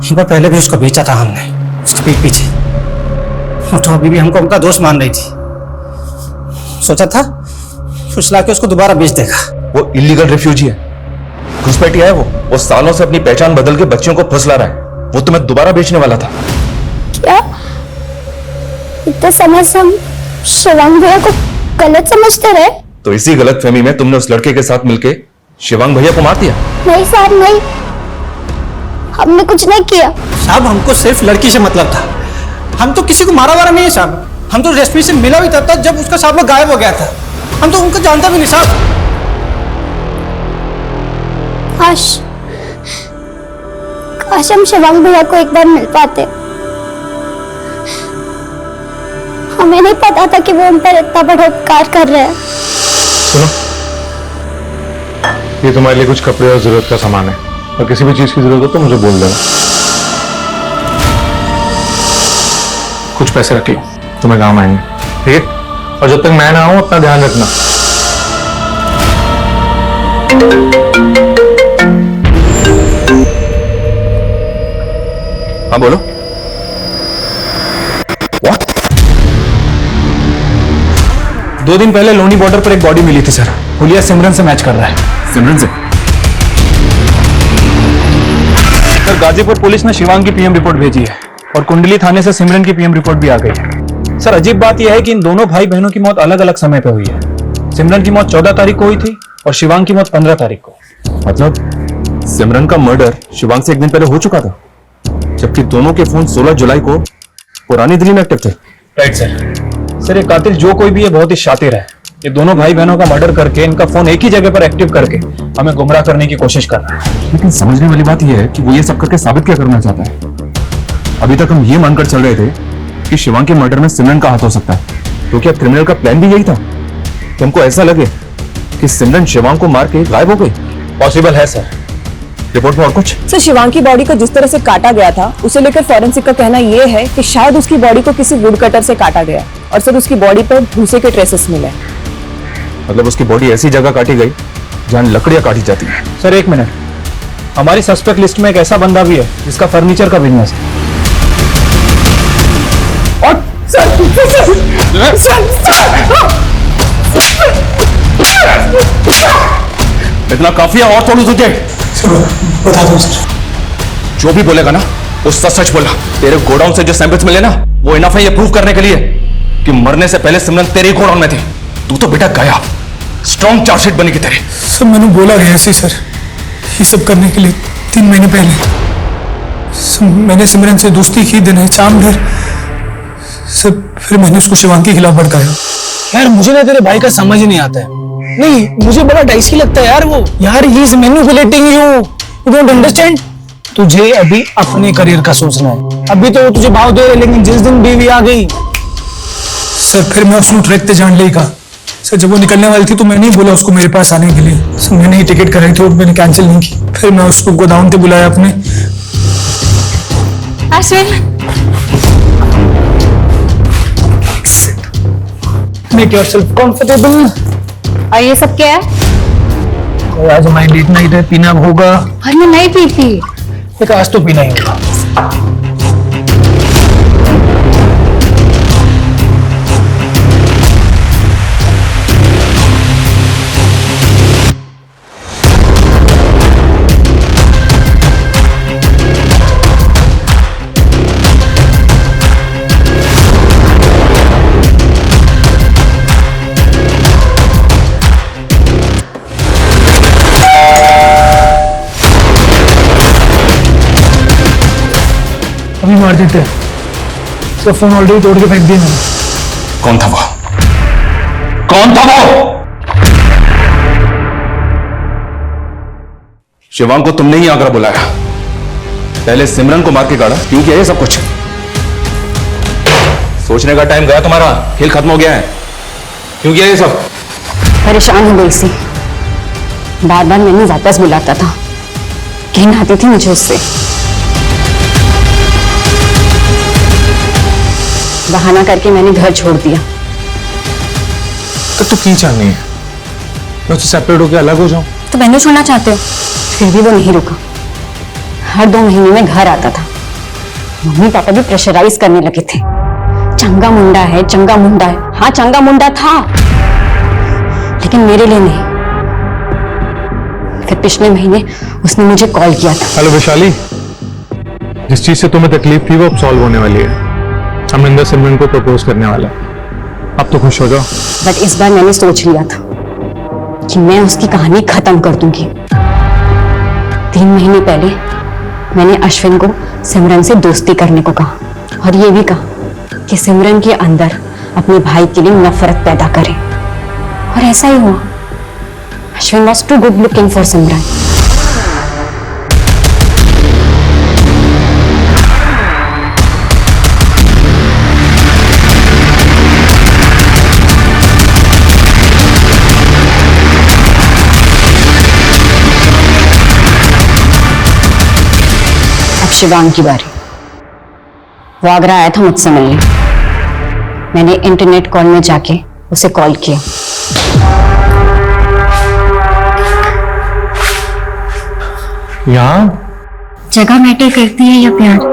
एक बार पहले भी उसको बेचा था हमने, उसके पीठ पीछे। वो तो अभी भी हमको उनका दोस्त मान रही थी। सोचा था फुसला के उसको दोबारा बेच देगा। वो इलीगल रेफ्यूजी है, घुसपैठिया है वो सालों से अपनी पहचान बदल के बच्चियों को फुसला रहा है। वो तुम्हें दोबारा बेचने वाला था। क्या? इतने समय से हम शिवांग भैया को गलत समझते रहे। तो इसी गलतफहमी में तुमने उस लड़के के साथ मिलके शिवांग भैया को मार दिया। नहीं साहब, नहीं, हमने कुछ नहीं किया। साहब हमको सिर्फ लड़की से मतलब था, हम तो किसी को मारा वारा नहीं है साहब। हम तो रेस्पी से मिला भी था जब उसका साहब गायब हो गया था। हम तो उनको जानता भी नहीं साहब। काश हम शिवांग भैया को एक बार मिल पाते। हमें नहीं पता था कि वो हम पर इतना बड़ा उपकार कर रहे हैं। सुनो, ये तुम्हारे लिए कुछ कपड़े और जरूरत का सामान है, और किसी भी चीज की जरूरत हो तो मुझे बोल देना। कुछ पैसे रख लो, तुम्हें काम आएंगे, ठीक है? और जब तक मैं ना आऊं अपना ध्यान रखना। हाँ बोलो। What? 2 दिन पहले लोनी बॉर्डर पर एक बॉडी मिली थी सर। हुलिया सिमरन से मैच कर रहा है। सिमरन से? सर गाजीपुर पुलिस ने शिवांग की पीएम रिपोर्ट भेजी है और कुंडली थाने से सिमरन की पीएम रिपोर्ट भी आ गई है। सर अजीब बात यह है कि इन दोनों भाई बहनों की मौत अलग अलग समय पर हुई है। सिमरन की मौत 14 तारीख को हुई थी और शिवांग की मौत 15 तारीख को। मतलब सिमरन का मर्डर शिवांग से 1 दिन पहले हो चुका था, जबकि दोनों के फोन 16 जुलाई को पुरानी दिल्ली में एक्टिव थे। Right sir. सर ये कातिल जो कोई भी है बहुत ही शातिर है। ये दोनों भाई बहनों का मर्डर करके इनका फोन एक ही जगह पर एक्टिव करके हमें गुमराह करने की कोशिश कर रहा है। लेकिन समझने वाली बात यह है कि वो ये सब करके साबित क्या करना चाहता है। अभी तक हम ये मानकर चल रहे थे कि शिवांग के मर्डर में सिमरन का हाथ हो सकता है, तो क्या क्रिमिनल का प्लान भी यही था कि हमको ऐसा लगे कि सिमरन शिवांग को मार के गायब हो गई? पॉसिबल है सर। रिपोर्ट में और कुछ? सर शिवांग की बॉडी को जिस तरह से काटा गया था उसे लेकर फॉरेंसिक का कहना यह है कि शायद उसकी बॉडी को किसी वुड कटर से काटा गया, और सर उसकी बॉडी पर भूसे के ट्रेसेस मिले। मतलब उसकी बॉडी ऐसी जगह काटी गई जहां लकड़ियां काटी जाती हैं। सर 1 मिनट, हमारी सस्पेक्ट लिस्ट में एक ऐसा बंदा भी है जिसका फर्नीचर का बिजनेस है। और इतना काफी है और थोड़ी तुझे? बता दो सर। जो भी बोलेगा ना वो सच सच बोला। तेरे गोडाउन से जो सैंपल्स मिले ना वो इनफ है ये प्रूव करने के लिए कि मरने से पहले सिमरन तेरे गोडाउन में थे। तू तो बेटा गया, स्ट्रॉन्ग चार्जशीट बनेगी तेरे। सर मैंने बोला गया ऐसे सर, ये सब करने के लिए 3 महीने पहले मैंने सिमरन से दोस्ती की, दिन है चाम डर सर। फिर मैंने उसको शिवांग के खिलाफ भड़काया। यार मुझे ना तेरे भाई का समझ ही नहीं आता है। नहीं मुझे बड़ा डाइसी लगता है यार वो। यार he is manipulating you, you don't understand. तुझे अभी अपने करियर का सोचना है। अभी तो तुझे भाव दे, लेकिन जिस दिन बीवी आ गई सर फिर मैं उसको ट्रैक पे जान लेगा सर। जब वो निकलने वाली थी तो मैंने ही बोला उसको मेरे पास आने के लिए सर। मैंने ही टिकट कराई थी और मैंने कैंसिल नहीं की। फिर मैं उसको गोदाम पे बुलाया अपने। Make yourself comfortable. और ये सब क्या है? आज हमारी डेट नाइट है, पीना होगा। और मैं नहीं पीती। लेकिन आज तो पीना ही होगा। अभी मार देते हैं। उसका फोन ऑलरेडी तोड़ के फेंक दिया मैंने। कौन था वो? कौन था वो? शिवांग को तुमने ही आगरा बुलाया, पहले सिमरन को मार के गाड़ा, क्यों किया ये सब कुछ? सोचने का टाइम गया तुम्हारा, खेल खत्म हो गया है, क्यों किया ये सब? परेशान हो गई सी, बार बार मैंने वापस बुलाता था, घिन आती थी मुझे उससे। बहाना करके मैंने घर छोड़ दिया। तो तू की चाहनी है? मैं उससे सेपरेट होकर अलग हो जाऊं? तो मैंने छोड़ना चाहते हो? फिर भी वो नहीं रुका, हर 2 महीने में घर आता था। मम्मी पापा भी प्रेशराइज करने लगे थे, चंगा मुंडा है, चंगा मुंडा है। हाँ चंगा मुंडा था, लेकिन मेरे लिए नहीं। फिर पिछले महीने उसने मुझे कॉल किया था। हेलो वैशाली, जिस चीज से तुम्हें तकलीफ थी वो अब सॉल्व होने वाली है। अमरिंदर सिमरन को प्रपोज करने वाला है, अब तो खुश हो जाओ। बट इस बार मैंने सोच लिया था कि मैं उसकी कहानी खत्म कर दूंगी। 3 महीने पहले मैंने अश्विन को सिमरन से दोस्ती करने को कहा, और ये भी कहा कि सिमरन के अंदर अपने भाई के लिए नफरत पैदा करे, और ऐसा ही हुआ। Ashwin was too good looking for Simran. Shivang की बारी। वो आगरा आया था मुझसे मिलने, मैंने इंटरनेट कॉल में जाके उसे कॉल किया। यहाँ जगह मैटर करती है या प्यार?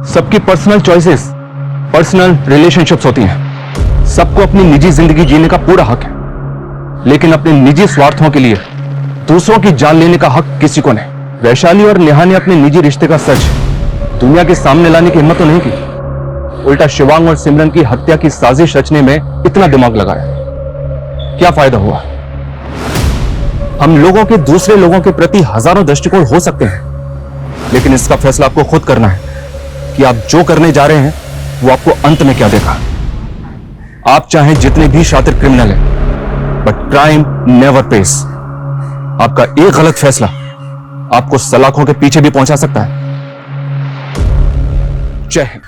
सबकी पर्सनल चॉइसेस, पर्सनल रिलेशनशिप्स होती हैं। सबको अपनी निजी जिंदगी जीने का पूरा हक है, लेकिन अपने निजी स्वार्थों के लिए दूसरों की जान लेने का हक किसी को नहीं। वैशाली और नेहा ने अपने निजी रिश्ते का सच दुनिया के सामने लाने की हिम्मत तो नहीं की, उल्टा शिवांग और सिमरन की हत्या की साजिश रचने में इतना दिमाग लगाया। क्या फायदा हुआ? हम लोगों के दूसरे लोगों के प्रति हजारों दृष्टिकोण हो सकते हैं, लेकिन इसका फैसला आपको खुद करना है कि आप जो करने जा रहे हैं वो आपको अंत में क्या देगा। आप चाहे जितने भी शातिर क्रिमिनल हैं, बट क्राइम नेवर पेस। आपका एक गलत फैसला आपको सलाखों के पीछे भी पहुंचा सकता है। जय हिंद।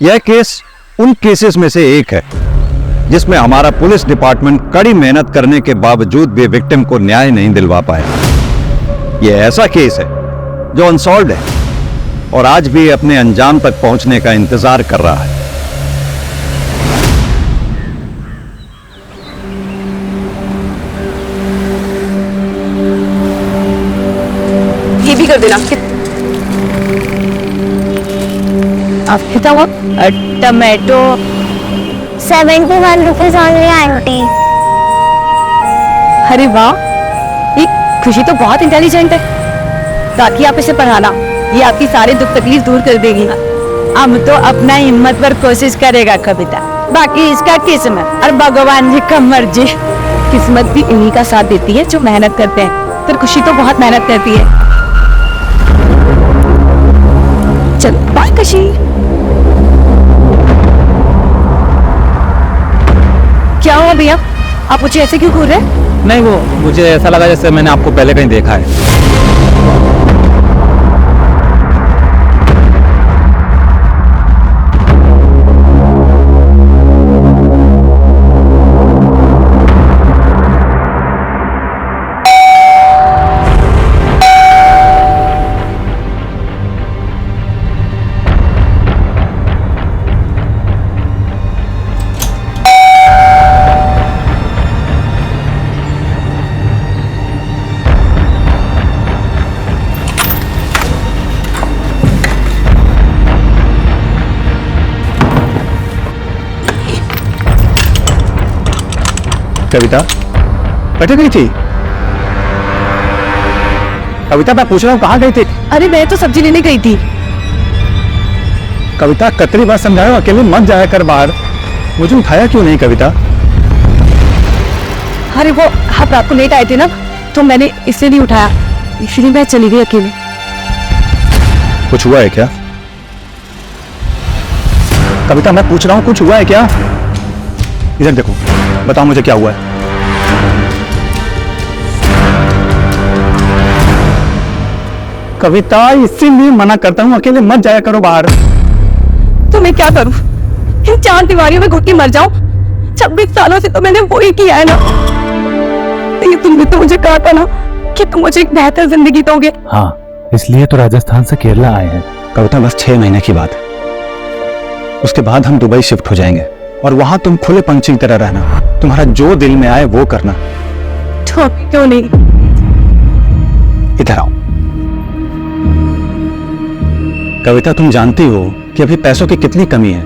यह केस उन केसेस में से एक है जिसमें हमारा पुलिस डिपार्टमेंट कड़ी मेहनत करने के बावजूद भी विक्टिम को न्याय नहीं दिलवा पाया। यह ऐसा केस है जो अनसॉल्व्ड है और आज भी अपने अंजाम तक पहुंचने का इंतजार कर रहा है। ये भी कर देना। आप कितना वो टमाटो 71 रुपीज ओनली आंटी। अरे वाह, ये खुशी तो बहुत इंटेलिजेंट है। ताकि आप इसे पढ़ाना, ये आपकी सारी दुख तकलीफ दूर कर देगी। हम तो अपना हिम्मत पर कोशिश करेगा कविता, बाकी इसका किस्मत और भगवान जी का मर्जी। किस्मत भी इन्हीं का साथ देती है जो मेहनत करते हैं। फिर खुशी तो बहुत मेहनत करती है। चल बाय खुशी। क्या हुआ भैया, आप मुझे ऐसे क्यों घूर रहे हैं? नहीं, वो मुझे ऐसा लगा जैसे मैंने आपको पहले कहीं देखा है। कविता कटे गई थी? कविता मैं पूछ रहा हूँ कहाँ गई थी? अरे मैं तो सब्जी लेने गई थी। कविता कतरी बार समझाओ अकेले मत जाया कर बाहर। मुझे उठाया क्यों नहीं कविता? अरे वो आप रात को लेट आए थे ना, तो मैंने इसलिए नहीं उठाया, इसलिए मैं चली गई अकेले। कुछ हुआ है क्या? कविता मैं पूछ रहा हूँ कुछ हुआ है क्या? इधर देखो, बताओ मुझे क्या हुआ है। कविता इसीलिए मना करता हूँ अकेले मत जाया करो बाहर। तो मैं क्या करूं? इन 4 दीवारियों में घुट के मर जाऊं? 26 सालों से तो मैंने वो ही किया है ना। ये तुमने तो मुझे कहा था ना कि तुम मुझे एक बेहतर जिंदगी दोगे। हाँ, इसलिए तो राजस्थान से केरला आए हैं। कविता बस 6 महीने की बात है, उसके बाद हम दुबई शिफ्ट हो जाएंगे और वहां तुम खुले पंछी की तरह रहना, तुम्हारा जो दिल में आए वो करना। तो क्यों नहीं? इधर आओ। कविता तुम जानती हो कि अभी पैसों की कितनी कमी है।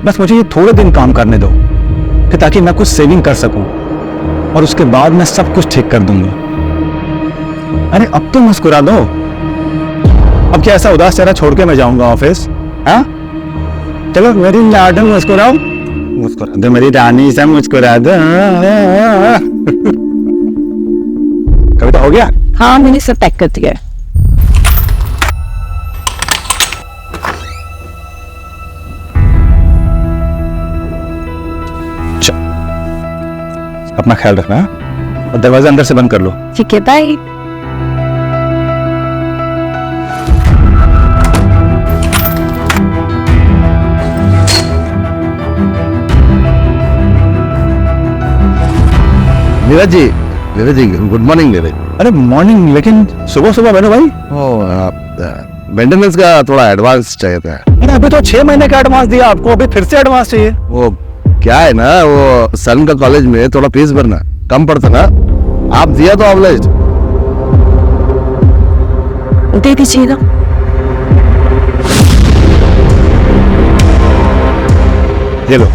बस मुझे ये थोड़े दिन काम करने दो कि ताकि मैं कुछ सेविंग कर सकूं और उसके बाद मैं सब कुछ ठीक कर दूंगा। अरे अब तो मुस्कुरा दो। अब क्या ऐसा उदास चेहरा छोड़ के मैं जाऊंगा ऑफिस? हाँ चलो मेरी लाडो मुस्कुराओ, मुस्कुरा दो मेरी रानी से, मुस्कुरा दो। कविता हो गया? हाँ मैंने सब पैक कर दिया है। अपना ख्याल रखना और दरवाजा अंदर से बंद कर लो। ठीक है, bye. Neeraj ji good morning Neeraj. अरे मॉर्निंग, लेकिन सुबह सुबह बनो भाई। मेंटेनेंस का थोड़ा एडवांस चाहिए था। अरे अभी तो 6 महीने का एडवांस दिया आपको, अभी फिर से एडवांस चाहिए? वो क्या है ना, वो सन का कॉलेज में थोड़ा फीस भरना कम पड़ता ना, आप दिया तो ऑब्लाइज्ड। दे दीजिए ना। ये लो।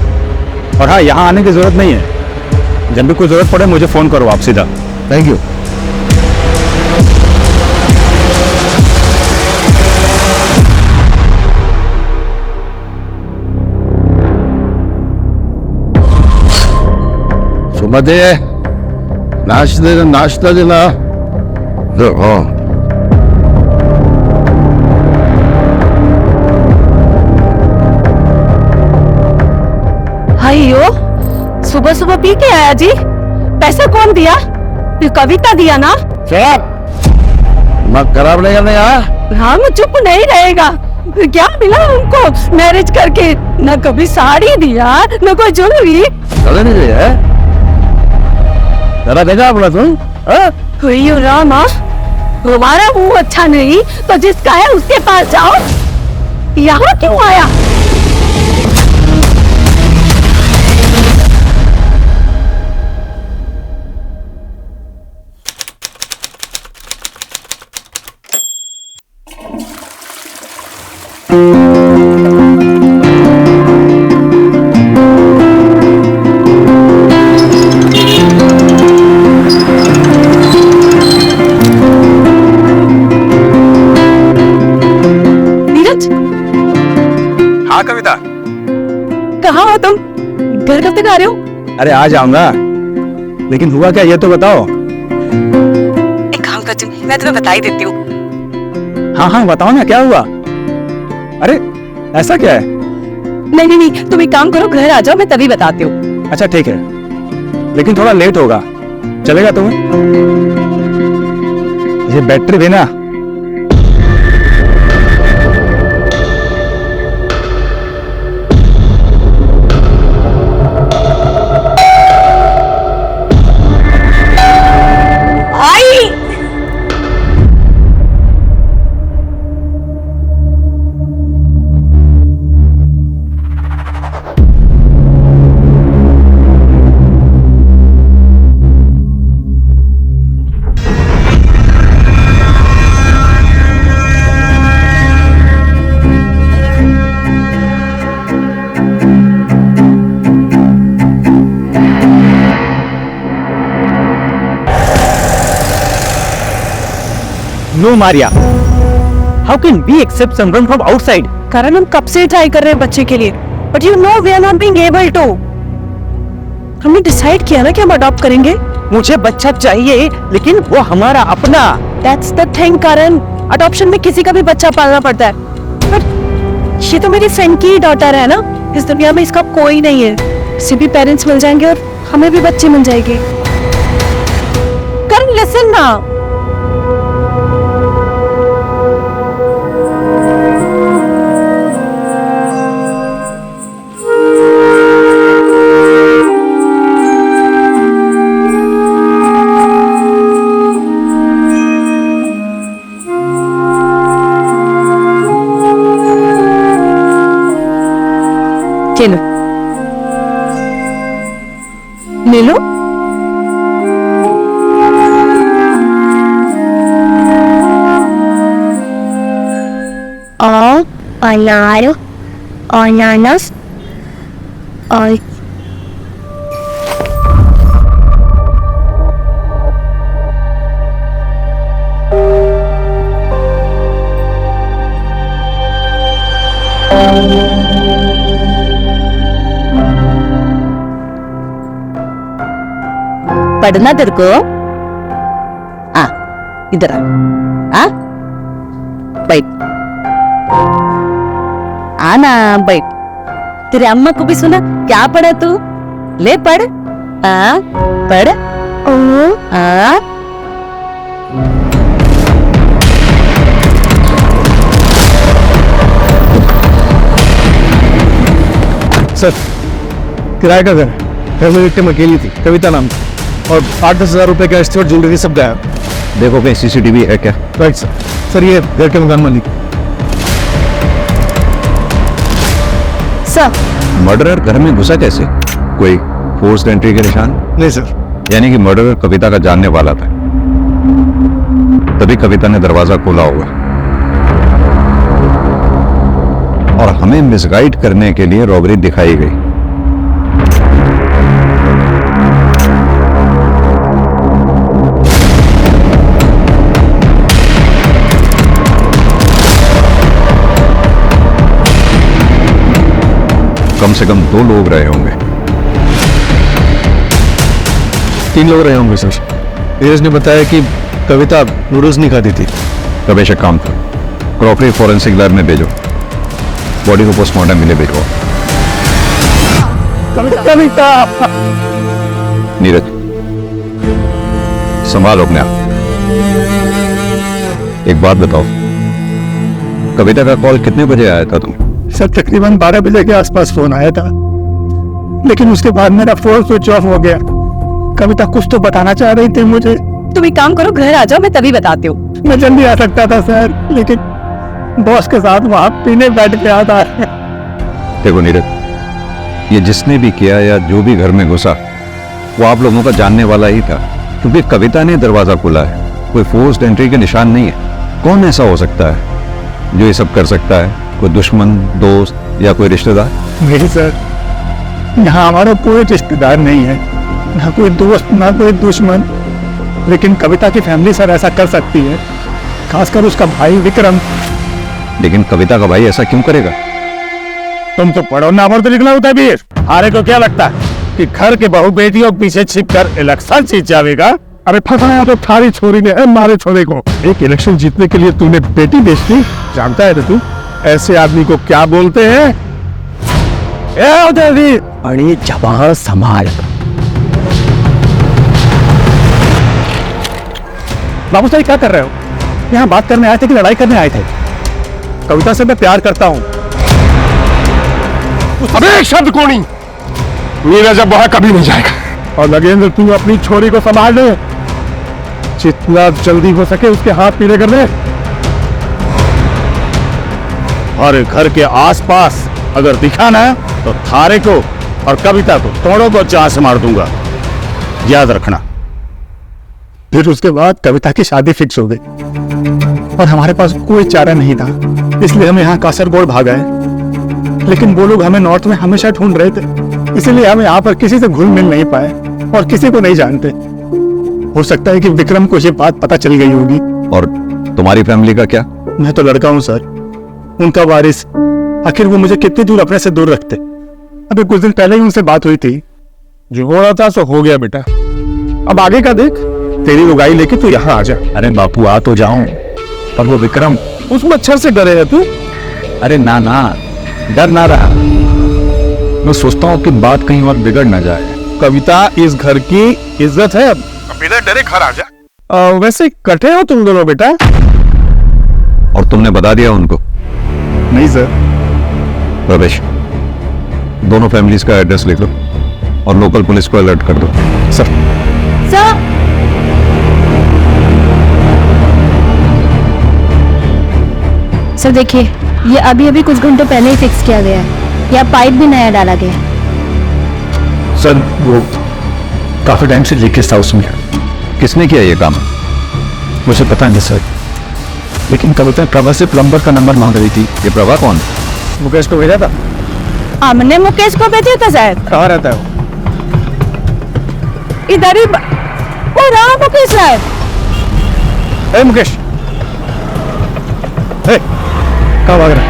और हाँ, यहाँ आने की जरूरत नहीं है, जब भी कोई जरूरत पड़े मुझे फोन करो आप सीधा। Thank you. सुमते नाश्ता देना। हाइयो, सुबह सुबह पी के आया जी? पैसा कौन दिया? कविता दिया ना? मत खराब नहीं करने यार। हाँ मैं चुप नहीं रहेगा। क्या मिला उनको मैरिज करके? न कभी साड़ी दिया, न कोई ज्वेलरी। चले नहीं रही है, जरा देखा अपना तुम। हुई रामा, हमारा मुंह अच्छा नहीं तो जिसका है उसके पास जाओ। यहाँ क्यों आया? हाँ कविता, कहाँ हो तुम? घर कब तक आ रहे हो? अरे आ जाऊंगा, लेकिन हुआ क्या ये तो बताओ। एक काम करती हूँ, मैं तुम्हें बता ही देती हूँ। हाँ हाँ बताओ ना क्या हुआ। अरे ऐसा क्या है? नहीं, तुम एक काम करो, घर आ जाओ, मैं तभी बताती हूँ। अच्छा ठीक है, लेकिन थोड़ा लेट होगा। चलेगा तुम्हें? ये बैटरी देना। No, Maria. How can we accept someone from outside? कारण हम कब से ट्राई कर रहे हैं बच्चे के लिए, but you know we are not being able to. हमने डिसाइड किया ना कि हम अडॉप्ट करेंगे। मुझे बच्चा चाहिए, लेकिन वो हमारा अपना। That's the thing Karan, adoption में किसी का भी बच्चा पालना पड़ता है। पर ये तो मेरी फ्रेंड की डॉटर है ना, इस दुनिया में इसका कोई नहीं है। इसे भी पेरेंट्स मिल जाएंगे और हमें भी बच्चे मिल जाएंगे। करण लिसन ना। चलो ले लो। और अनार, अनानास और पढ़ना तेरे को? आ इधर आ बैठ, आना बैठ। तेरे अम्मा को भी सुना क्या पढ़ा तू? ले पढ़। पढ़। सर, किराए का घर, फैमिली विक्टिम अकेली थी, कविता नाम था, और 8-10 हजार रुपए का एस्टेट, ज्वेलरी सब गायब। देखो कहीं सीसीटीवी है क्या? Right sir. सर ये घर के मकान मालिक। सर मर्डरर घर में घुसा कैसे? कोई फोर्स्ड एंट्री के निशान? नहीं सर। यानी कि मर्डरर कविता का जानने वाला था, तभी कविता ने दरवाजा खोला होगा और हमें मिसगाइड करने के लिए रॉबरी दिखाई गई। कम से कम 2 लोग रहे होंगे। 3 लोग रहे होंगे सर। नीरज ने बताया कि कविता नूडल्स नहीं खाती थी। रमेश एक काम करो, क्रॉकरी फॉरेंसिक लैब में भेजो, बॉडी को पोस्टमार्टम के लिए भेजो। कविता। नीरज संभालो अपने आप। एक बात बताओ, कविता का कॉल कितने बजे आया था तुम्हें? सर तकरीबन 12 बजे के आसपास फोन आया था, लेकिन उसके बाद मेरा फोन स्विच ऑफ हो गया। कविता कुछ तो बताना चाह रही थी मुझे। तुम एक काम करो, घर आ जाओ, मैं तभी बताती हूँ। मैं जल्दी आ सकता था सर, लेकिन बॉस के साथ वहां पीने बैठ गया था। देखो नीरज, ये जिसने भी किया या जो भी घर में घुसा, वो आप लोगों का जानने वाला ही था, क्योंकि कविता ने दरवाजा खोला है। कोई फोर्स्ड एंट्री के निशान नहीं है। कौन ऐसा हो सकता है जो ये सब कर सकता है? कोई दुश्मन, दोस्त या कोई रिश्तेदार? नहीं सर, यहाँ हमारा कोई रिश्तेदार नहीं है, ना कोई दोस्त, ना कोई दुश्मन। लेकिन कविता की फैमिली सर ऐसा कर सकती है, खासकर उसका भाई विक्रम। लेकिन कविता का भाई ऐसा क्यों करेगा? तुम तो पढ़ो ना, तो लिखना होता है वीर। हारे को क्या लगता है कि घर के बहू बेटियों के पीछे छिपकर इलेक्शन जीत जाएगा? अरे फंसाया तो थारी छोरी ने मारे छोरे को। एक इलेक्शन जीतने के लिए तूने बेटी बेच दी, जानता है तू ऐसे आदमी को क्या बोलते हैं? आणि जबान संभाल। बाबू साहब क्या कर रहे हो? यहाँ बात करने आए थे कि लड़ाई करने आए थे? कविता से मैं प्यार करता हूँ। अबे एक शब्द को नहीं, मेरा जब वहां कभी नहीं जाएगा। और नगेंद्र तू अपनी छोरी को संभाल ले, जितना जल्दी हो सके उसके हाथ पीले कर ले। और घर के आसपास अगर दिखा ना तो थारे को और कविता को तोड़ों को चाह से मार दूंगा, याद रखना। फिर उसके बाद कविता की शादी फिक्स हो गई और हमारे पास कोई चारा नहीं था, इसलिए हम यहाँ कासरगोड भाग आए। लेकिन वो लोग हमें नॉर्थ में हमेशा ढूंढ रहे थे, इसीलिए हम यहाँ पर किसी से घुल मिल नहीं पाए और किसी को नहीं जानते। हो सकता है कि विक्रम को ये बात पता चल गई होगी। और तुम्हारी फैमिली का क्या? मैं तो लड़का हूँ सर, उनका वारिस। आखिर वो मुझे कितनी दूर अपने से दूर रखते। अभी कुछ दिन पहले ही उनसे बात हुई थी। जो हो रहा था सो हो गया बेटा, अब आगे का देख। तेरी लुगाई लेके तू यहाँ आ जा। अरे बापू आ तो जाऊं, पर वो विक्रम, उस मच्छर से डरे है तू? अरे ना ना, डर ना रहा, मैं सोचता हूँ कि बात कहीं और बिगड़ ना जाए। कविता इस घर की इज्जत है। अब बिना डरे घर आ जा। वैसे कटे हो तुम दोनों बेटा? और तुमने बता दिया उनको? नहीं सर। रमेश, दोनों फैमिलीज का एड्रेस लिख लो और लोकल पुलिस को अलर्ट कर दो। सर। सर सर देखिए, ये अभी अभी कुछ घंटों पहले ही फिक्स किया गया है। यह पाइप भी नया डाला गया है। सर वो काफी टाइम से लीकेज था उसमें। किसने किया ये काम? मुझे पता नहीं सर, लेकिन कविता प्रभा से प्लम्बर का नंबर मांग रही थी। ये प्रभा कौन? मुकेश को भेजा था। हमने मुकेश को भेजा था शायद। कहाँ रहता है वो? इधर ही वो रहा मुकेश साहब। ए मुकेश, कहाँ भाग रहा है?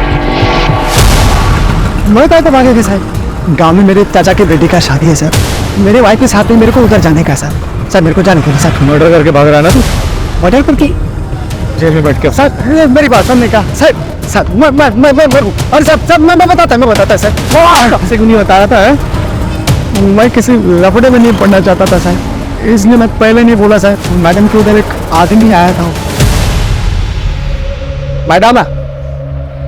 मैं कहा तो भागेगा साहब, गांव में मेरे चाचा के बेटे का शादी है सर। मेरे वाइफ के साथ में मेरे को उधर जाने का सर। सर मेरे को जाने के लिए सर। मर्डर करके भाग रहा है ना तू? मर्डर करके जेल में बैठ के? सर मेरी बात सुनने का सर। सर मैं अरे सर मैं बताता सर। किसी को नहीं बता रहा था है? मैं किसी लफड़े में नहीं पढ़ना चाहता था सर, इसलिए मैं पहले नहीं बोला सर। मैडम के उधर एक आदमी आया था। मैडम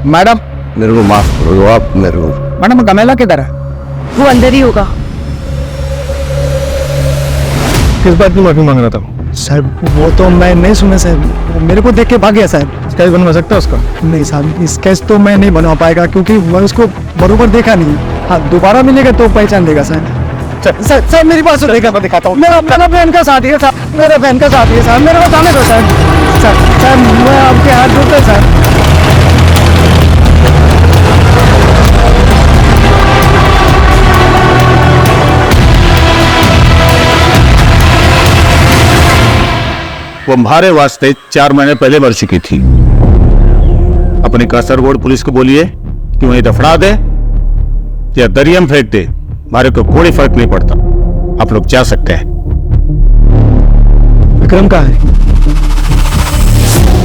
मैडम मेरे को माफ करो आप। मेरे को मैडम गमेला किधर है? वो अंदर ही होगा। किस बात की माफी मांग रहा था सर? वो तो मैं नहीं सुना सर, मेरे को देख के भाग गया सर। स्केच बनवा सकता है उसका? नहीं साहब, स्केच तो मैं नहीं बनवा पाएगा क्योंकि मैं उसको बरोबर देखा नहीं। हाँ दोबारा मिलेगा तो पहचान देगा सर। सर सर मेरी बात सुनिएगा, मैं दिखाता हूँ। मेरा बहन का साथी है सर, मेरे बहन का साथी है सर, मेरे को जाने दो सर। सर मैं आपके हाथ जोड़ता हूं सर। वो हमारे वास्ते 4 महीने पहले मर चुकी थी। अपनी कासरगोड पुलिस को बोलिए कि वहीं दफना दे या दरिया में फेंक दे, हमारे को कोई फर्क नहीं पड़ता। आप लोग जा सकते हैं। विक्रम कहाँ है?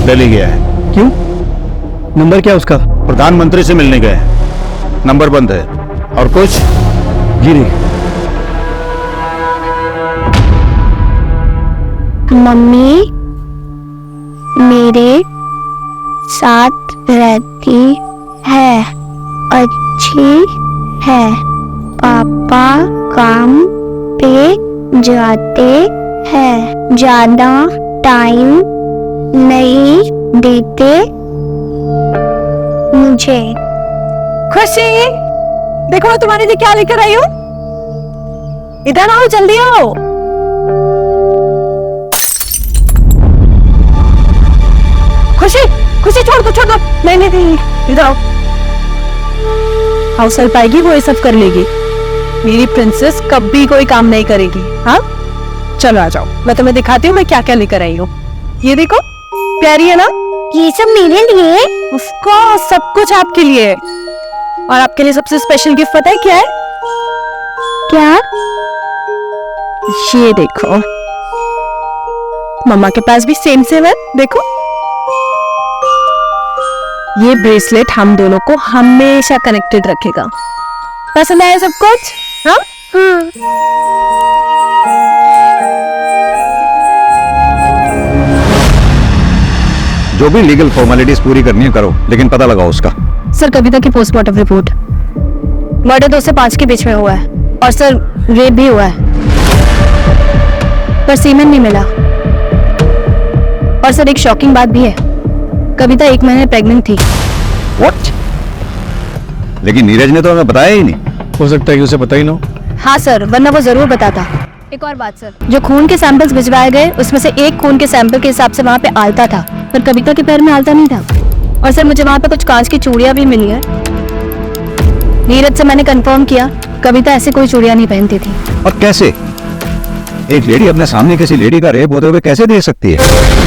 दिल्ली गया है। क्यों? नंबर क्या उसका? प्रधानमंत्री से मिलने गए हैं, नंबर बंद है। और कुछ? जी नहीं। मम्मी मेरे साथ रहती है, अच्छी है। पापा काम पे जाते हैं, ज्यादा टाइम नहीं देते मुझे। खुशी, देखो मैं तुम्हारे लिए क्या लेकर आई हूँ। इधर आओ, जल्दी आओ। खुशी खुशी छोड़ दो। नहीं इधर आओ। हाउस हेल्प आएगी, वो ये सब कर लेगी। मेरी प्रिंसेस कभी कोई काम नहीं करेगी। हाँ चलो आ जाओ, मैं तुम्हें दिखाती हूँ मैं क्या क्या लेकर आई हूँ। ये देखो, प्यारी है ना? ये सब मेरे लिए? ऑफ कोर्स, सब कुछ आपके लिए। और आपके लिए सबसे स्पेशल गिफ्ट पता है क्या है? क्या? ये देखो, मम्मा के पास भी सेम है, देखो। ये ब्रेसलेट हम दोनों को हमेशा कनेक्टेड रखेगा। पसंद आया सब कुछ? हाँ? जो भी लीगल फॉर्मेलिटीज पूरी करनी है करो, लेकिन पता लगाओ उसका। सर कविता की पोस्टमार्टम रिपोर्ट, मर्डर 2 से 5 के बीच में हुआ है और सर रेप भी हुआ है, पर सीमेन नहीं मिला। और सर एक शॉकिंग बात भी है, कविता 1 महीने प्रेग्नेंट थी। व्हाट? लेकिन नीरज ने तो हमें बताया ही नहीं। हो सकता है कि उसे पता ही ना हो। हाँ सर, वरना वो जरूर बताता। एक और बात सर, जो खून के सैंपल्स भिजवाए गए उसमें से एक खून के सैंपल के हिसाब से वहाँ पे आलता था, पर कविता के पैर में आलता नहीं था। और सर मुझे वहाँ पे कुछ कांच की चूड़ियाँ भी मिली है। नीरज से मैंने कंफर्म किया, कविता ऐसे कोई चूड़ियाँ नहीं पहनती थी। और कैसे एक लेडी अपने सामने किसी लेडी का रेप होते हुए कैसे देख सकती है?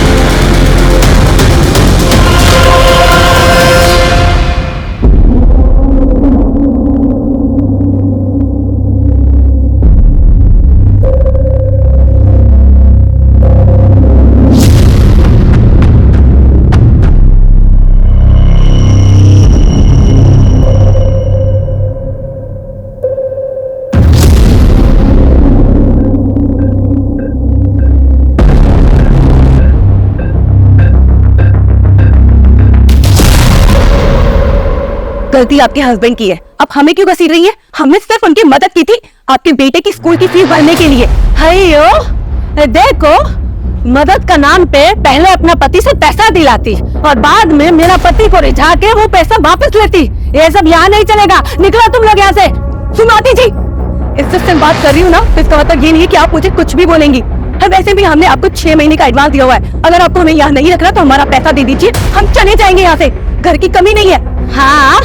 गलती आपके हस्बैंड की है, अब हमें क्यों घसीट रही है? हमने सिर्फ उनकी मदद की थी आपके बेटे की स्कूल की फीस भरने के लिए। हयो देखो, मदद का नाम पे पहले अपना पति से पैसा दिलाती और बाद में मेरा पति को रिझा के वो पैसा वापस लेती। ये सब यहाँ नहीं चलेगा, निकलो तुम लोग यहाँ से। सुनाती जी, इससे सिर्फ बात कर रही हूँ ना, इसका मतलब ये नहीं है कि आप मुझे कुछ भी बोलेंगी। वैसे भी हमने आपको 6 महीने का एडवांस दिया हुआ है, अगर आपको हमें यहाँ नहीं रखना तो हमारा पैसा दे दीजिए, हम चले जाएंगे यहाँ से। घर की कमी नहीं है। हाँ,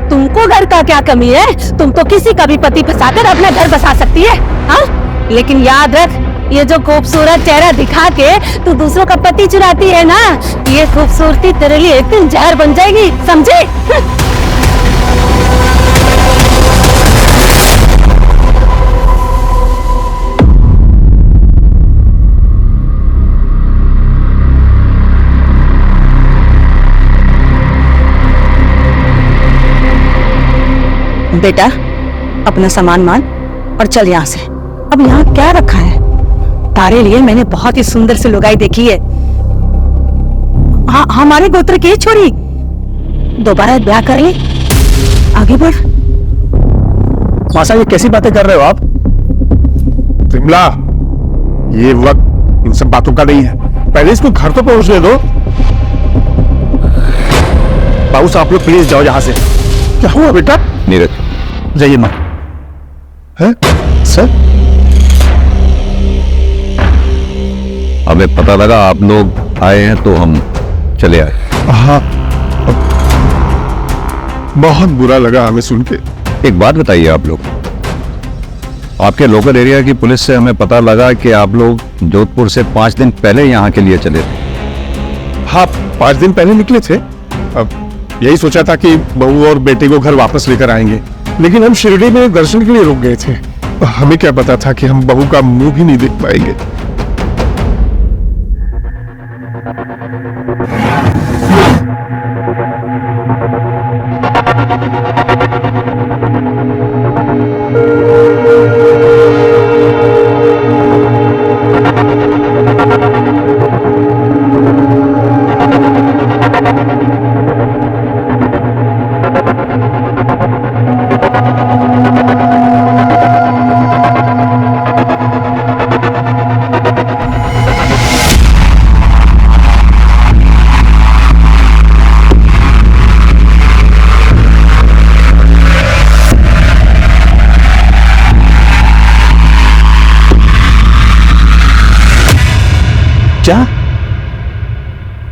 तुमको घर का क्या कमी है? तुम तो किसी का भी पति फंसाकर अपना घर बसा सकती है। हाँ, लेकिन याद रख, ये जो खूबसूरत चेहरा दिखा के तू दूसरों का पति चुराती है ना, ये खूबसूरती तेरे लिए एक दिन जहर बन जाएगी, समझे? बेटा, अपना सामान मान और चल यहाँ से। अब यहाँ क्या रखा है? तारे लिए मैंने बहुत ही सुंदर सी लुगाई देखी है। हाँ, हमारे गोत्र की छोरी, दोबारा ब्याह कर ले, आगे बढ़। मासा, ये कैसी बातें कर रहे हो आप? विमला, ये वक्त इन सब बातों का नहीं है, पहले इसको घर तो पहुंचने दो। बाबू साहब, आप लोग प्लीज जाओ यहाँ से। क्या हुआ बेटा? नीरज, जाइए माँ। है सर? हमें पता लगा आप लोग आए हैं तो हम चले आए। हाँ, बहुत बुरा लगा हमें सुन के। एक बात बताइए, आप लोग, आपके लोकल एरिया की पुलिस से हमें पता लगा कि आप लोग जोधपुर से 5 दिन पहले यहाँ के लिए चले थे। हाँ, 5 दिन पहले निकले थे। अब यही सोचा था कि बहू और बेटे को घर वापस लेकर आएंगे, लेकिन हम शिरडी में दर्शन के लिए रुक गए थे। हमें क्या पता था कि हम बहू का मुंह भी नहीं देख पाएंगे। क्या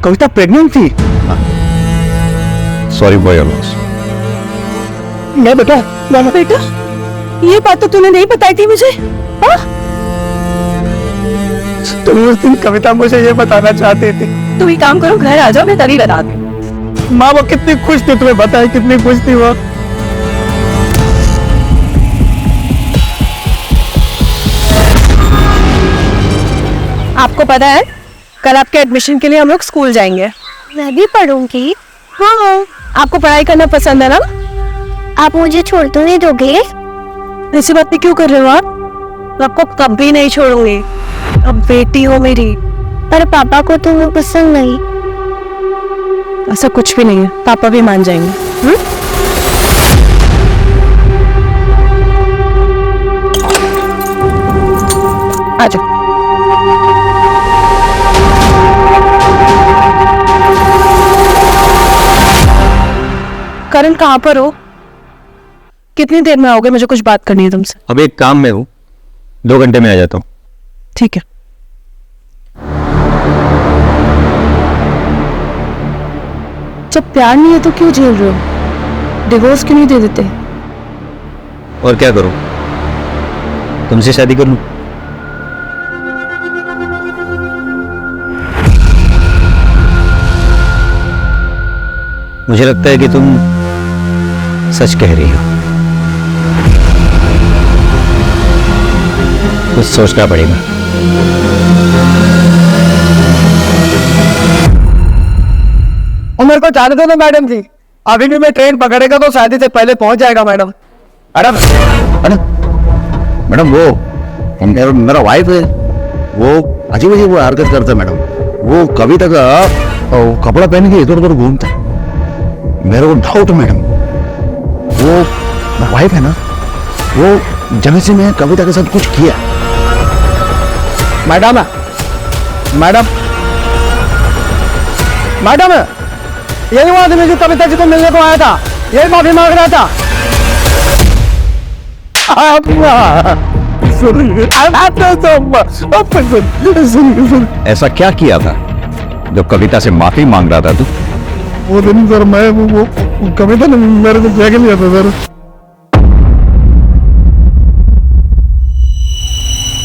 कविता प्रेग्नेंट थी? Sorry for your loss. मैं बेटा, बेटा, ये बात तो तूने नहीं बताई थी मुझे। हाँ? तुम उस दिन कविता मुझे ये बताना चाहती थी। तुम ही काम करो, घर आ जाओ, मैं तभी बता दूं। माँ वो कितनी खुश थी, तुम्हें बताया कितनी खुश थी वो। आपको पता है, कल आपके एडमिशन के लिए हम लोग स्कूल जाएंगे। मैं भी पढ़ूंगी। हाँ, आपको पढ़ाई करना पसंद है ना? आप मुझे छोड़ तो नहीं दोगे? ऐसी बातें क्यों कर रहे हो आप? आपको कभी नहीं छोड़ूंगी, अब बेटी हो मेरी। पर पापा को तो वो पसंद नहीं। ऐसा कुछ भी नहीं है, पापा भी मान जाएंगे। आ जाओ। करण कहाँ पर हो? कितनी देर में आओगे? मुझे कुछ बात करनी है तुमसे। अब एक काम में हूँ, 2 घंटे में आ जाता हूँ। ठीक है। जब प्यार नहीं है तो क्यों झेल रहे हो? डिवोर्स क्यों नहीं दे देते? और क्या करूँ, तुमसे शादी कर लूँ? मुझे लगता है कि तुम सच कह रही हो। कुछ सोचना पड़ेगा। और मेरे को जाने दो ना मैडम जी, अभी भी मैं ट्रेन पकड़ेगा तो शादी से पहले पहुंच जाएगा मैडम। मैडम वो मेरा वाइफ है, वो अजीब अजीब वो हरकत करता है मैडम। वो कविता का कपड़ा पहन के इधर उधर घूमता है। मेरे को डाउट है मैडम, वो वाइफ है ना, वो जगह से मैं कविता के साथ कुछ किया। मैडम यही वो आदमी जो कविता जी को मिलने को आया था, यही माफी मांग रहा था। ऐसा क्या किया था जो कविता से माफी मांग रहा था तू? वो दिन सर मैं वो कविता ने मेरे को क्या लिया था सर।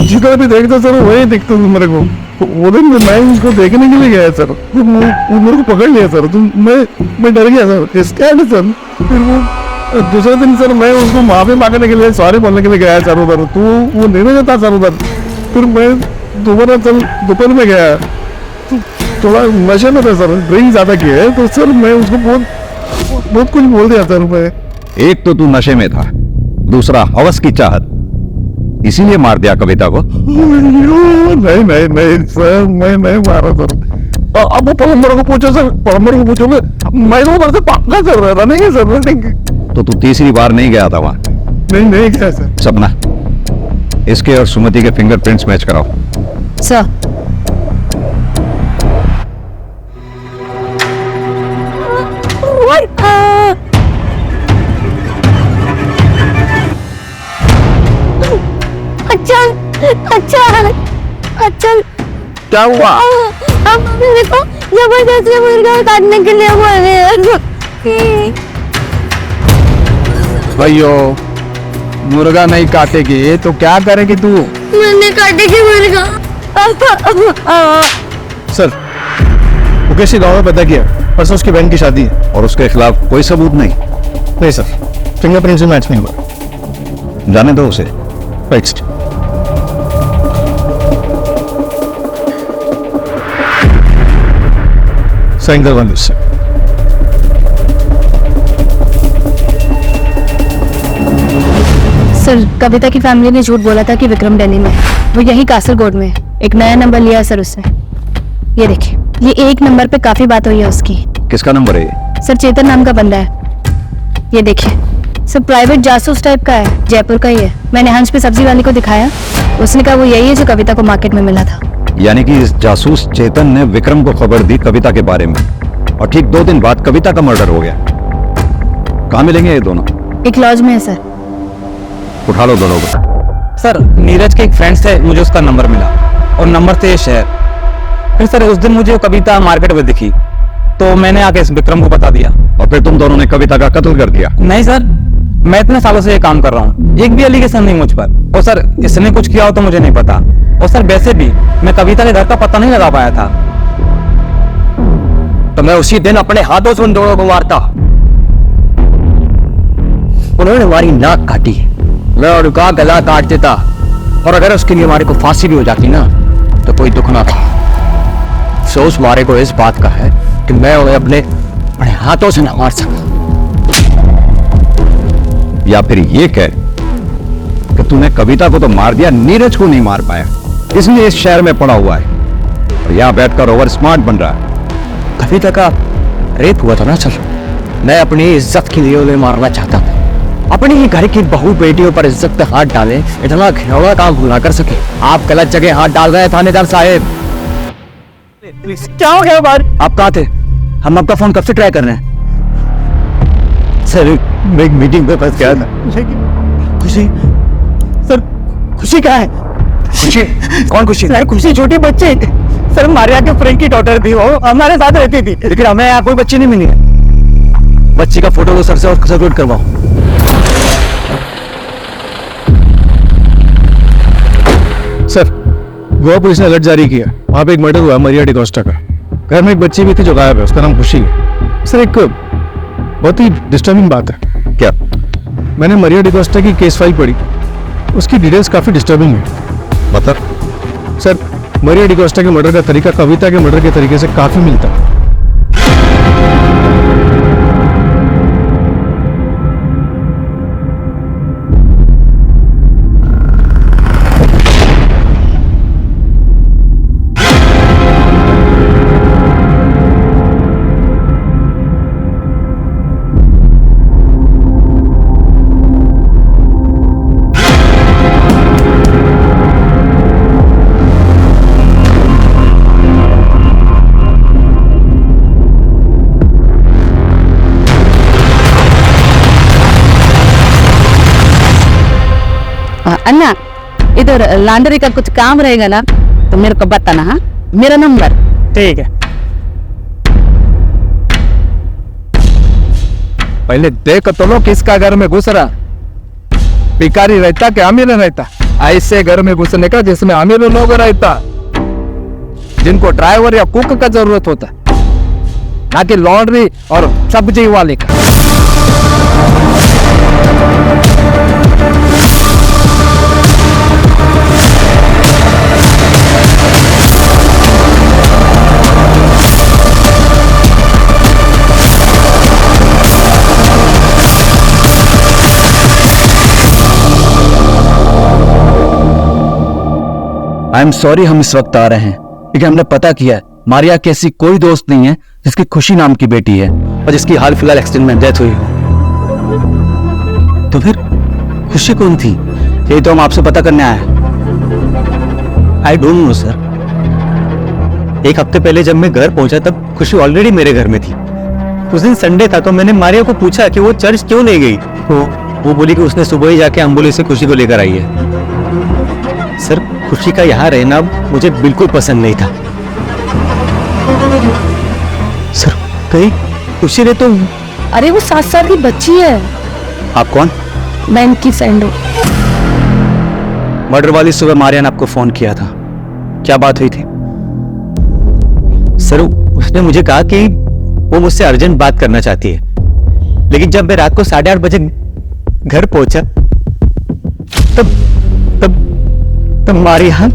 जितना भी देखता सर वही दिखता था मेरे को। वो दिन मैं उसको देखने के लिए गया सर, वो मेरे को पकड़ लिया सर। तो मैं डर गया सर, स्कैर्ड सर। फिर वो दूसरे दिन सर मैं उसको माफी मांगने के लिए सॉरी बोलने के लिए गया सर उधर, तो वो नहीं रहता सर उधर। फिर मैं दोबारा सर दोपहर में गया, थोड़ा नशे में था सर, ड्रिंक ज्यादा किया है, तो सर मैं उसको बहुत कुछ बोल दिया सर। मैं एक तो तू नशे में था, दूसरा हवस की चाहत, इसीलिए मार दिया कविता को? नहीं सर, मैं नहीं मारा सर। अब वो प्लम्बर को पूछो सर, प्लम्बर को पूछोगे, मैं तो उधर से पक्का सर रनिंग है सर, रनिंग। तो तू तीसरी बार नहीं गया था वहां? नहीं गया सर। सपना, इसके और सुमति के फिंगरप्रिंट्स मैच कराओ। सर अच्छा क्या हुआ? अब मेरे को जबरदस्ती मुर्गा काटने के लिए बोल रहे हैं। भाइयों, मुर्गा नहीं काटेगी तो क्या करेगी तू? मैंने काटेगी मुर्गा। सर वो कैसी गाँव में पता किया, परसों उसकी बहन की शादी है। और उसके खिलाफ कोई सबूत नहीं? नहीं सर, फिंगरप्रिंट से मैच नहीं हुआ। जाने दो उसे। नेक्स्ट। साइन करवा दो सर। सर, कविता की फैमिली ने झूठ बोला था कि विक्रम दिल्ली में है। वो यही कासरगोड में है। एक नया नंबर लिया है सर उससे। ये देखिए, ये एक नंबर पे काफी बात हुई है उसकी। किसका नंबर है ये? सर, चेतन नाम का बंदा है। ये देखिए सर, प्राइवेट जासूस टाइप का है, जयपुर का ही है। मैंने हंस पे सब्जी वाली को दिखाया, उसने कहा वो यही है जो कविता को मार्केट में मिला था। यानी कि इस जासूस चेतन ने विक्रम को खबर दी कविता के बारे में, और ठीक 2 दिन बाद कविता का मर्डर हो गया। कहाँ मिलेंगे ये दोनों? एक लॉज में है सर। उठा लो दोनों को। सर, नीरज के एक फ्रेंड से मुझे उसका नंबर मिला और नंबर से ये शहर। फिर सर उस दिन मुझे कविता मार्केट में दिखी तो मैंने आके इस विक्रम को बता दिया। और फिर तुम दोनों ने कविता का कत्ल कर दिया? नहीं सर, मैं इतने सालों से ये काम कर रहा हूँ, एक भी एलिगेशन नहीं मुझ पर। और सर इसने कुछ किया हो तो मुझे नहीं पता। और सर वैसे भी मैं कविता के घर का पता नहीं लगा पाया था। तो मैं उसी दिन अपने हाथों से उन दोनों को मारता। उन्होंने हमारी नाक काटी, मैं उनका गला काट देता, और अगर उसके लिए हमारे को फांसी भी हो जाती ना तो कोई दुख ना था। अफसोस हमारे को इस बात का है कि मैं उन्हें अपने हाथों से ना मार सका। या फिर ये कह कि तूने कविता को तो मार दिया, नीरज को नहीं मार पाया, इसलिए इस शहर में पड़ा हुआ है और यहाँ बैठकर ओवर स्मार्ट बन रहा है। कविता का रेप हुआ था ना सर, मैं अपनी इज्जत के लिए उन्हें मारना चाहता था। अपनी ही घर की बहू बेटियों पर इज्जत पे हाथ डाले, इतना घिनौना काम ना कर सके। आप गलत जगह हाथ डाल रहे हैं थानेदार साहब। प्लीज क्या हो गया बार? आप कहाँ थे? हम आपका फोन कब से ट्राई कर रहे हैं। सर मैं एक मीटिंग में फंस गया था। खुशी सर, खुशी कहाँ है? खुशी? कौन खुशी? सर खुशी छोटी बच्ची सर, मारिया के फ्रेंड की डॉटर थी, वो हमारे साथ रहती थी, लेकिन हमें यहाँ कोई बच्ची नहीं मिली है। बच्ची का फोटो लो सर से और सर्कुलेट करवाओ। सर गोवा पुलिस ने अलर्ट जारी किया, वहां पे एक मर्डर हुआ मरिया डिकोस्टा का। घर में एक बच्ची भी थी जो गायब है, उसका नाम खुशी है। सर एक बहुत ही डिस्टर्बिंग बात है। क्या? मैंने मरिया डिकोस्टा की केस फाइल पढ़ी, उसकी डिटेल्स काफी डिस्टर्बिंग है। मतलब? सर मरिया डिकोस्टा के मर्डर का तरीका कविता के मर्डर के तरीके से काफी मिलता है। अन्ना, इधर लॉन्ड्री का कुछ काम रहेगा ना तो मेरे को बताना। हाँ, मेरा नंबर। ठीक है। पहले देख तो लो किसका घर में घुस रहा, भिखारी रहता कि अमीर रहता। ऐसे घर में घुसने का जिसमें अमीर लोग रहता, जिनको ड्राइवर या कुक का जरूरत होता, ना कि लॉन्ड्री और सब्जी वाले का। आई एम सॉरी हम इस वक्त आ रहे हैं क्योंकि हमने पता किया है मारिया की ऐसी कोई दोस्त नहीं है जिसकी खुशी नाम की बेटी है और जिसकी हाल फिलहाल एक्सीडेंट में डेथ हुई हो। तो फिर खुशी कौन थी? यही तो हम आपसे पता करने आए हैं। I don't know sir. एक हफ्ते पहले जब मैं घर पहुंचा तब खुशी ऑलरेडी मेरे घर में थी। उस दिन संडे था तो मैंने मारिया को पूछा कि वो चर्च क्यों नहीं गई, तो वो बोली कि उसने सुबह ही जाके एम्बुलेंस से खुशी को लेकर आई है। सर खुशी का यहाँ रहना मुझे बिल्कुल पसंद नहीं था। सर कहीं खुशी ने तो। अरे वो 7 साल की बच्ची है। आप कौन? मैं इनकी फ्रेंड हूँ। मर्डर वाली सुबह मारिया ने आपको फोन किया था, क्या बात हुई थी? सर उसने मुझे कहा कि वो मुझसे अर्जेंट बात करना चाहती है, लेकिन जब मैं रात को 8:30 बजे घर पहुंचा तब मारिया,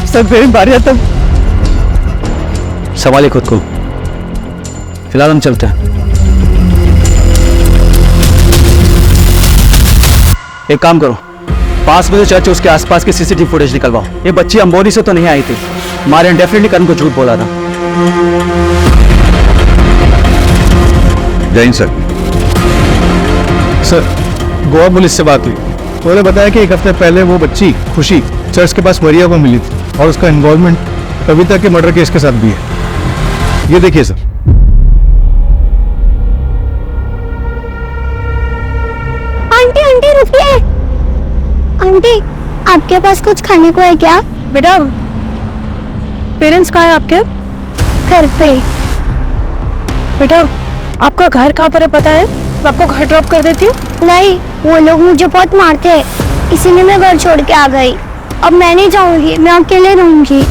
सब फिर मारिया तब। संभालिए खुद को, फिलहाल हम चलते हैं। एक काम करो, पास में जो चर्च है उसके आसपास की सीसीटीवी फुटेज निकलवाओ। ये बच्ची अंबोली से तो नहीं आई थी, मारिया डेफिनेटली करण को झूठ बोला था। Jain sir. Sir Goa police से बात हुई, उन्होंने बताया कि एक हफ्ते पहले वो बच्ची खुशी चर्च के पास मरिया को मिली थी और उसका इन्वॉल्वमेंट कविता के मर्डर केस के साथ भी है। ये देखिए सर। आंटी आंटी रुकिए। आंटी आपके पास कुछ खाने को है क्या? बेटा पेरेंट्स कहाँ है आपके? घर पे। बेटा आपका घर कहाँ पर है पता है? मैं आपको घर ड्रॉप कर देती हूँ। नहीं, वो लोग मुझे बहुत मारते हैं, इसीलिए मैं घर छोड़ के आ गई। अब मैं नहीं जाऊंगी, मैं अकेले रहूंगी।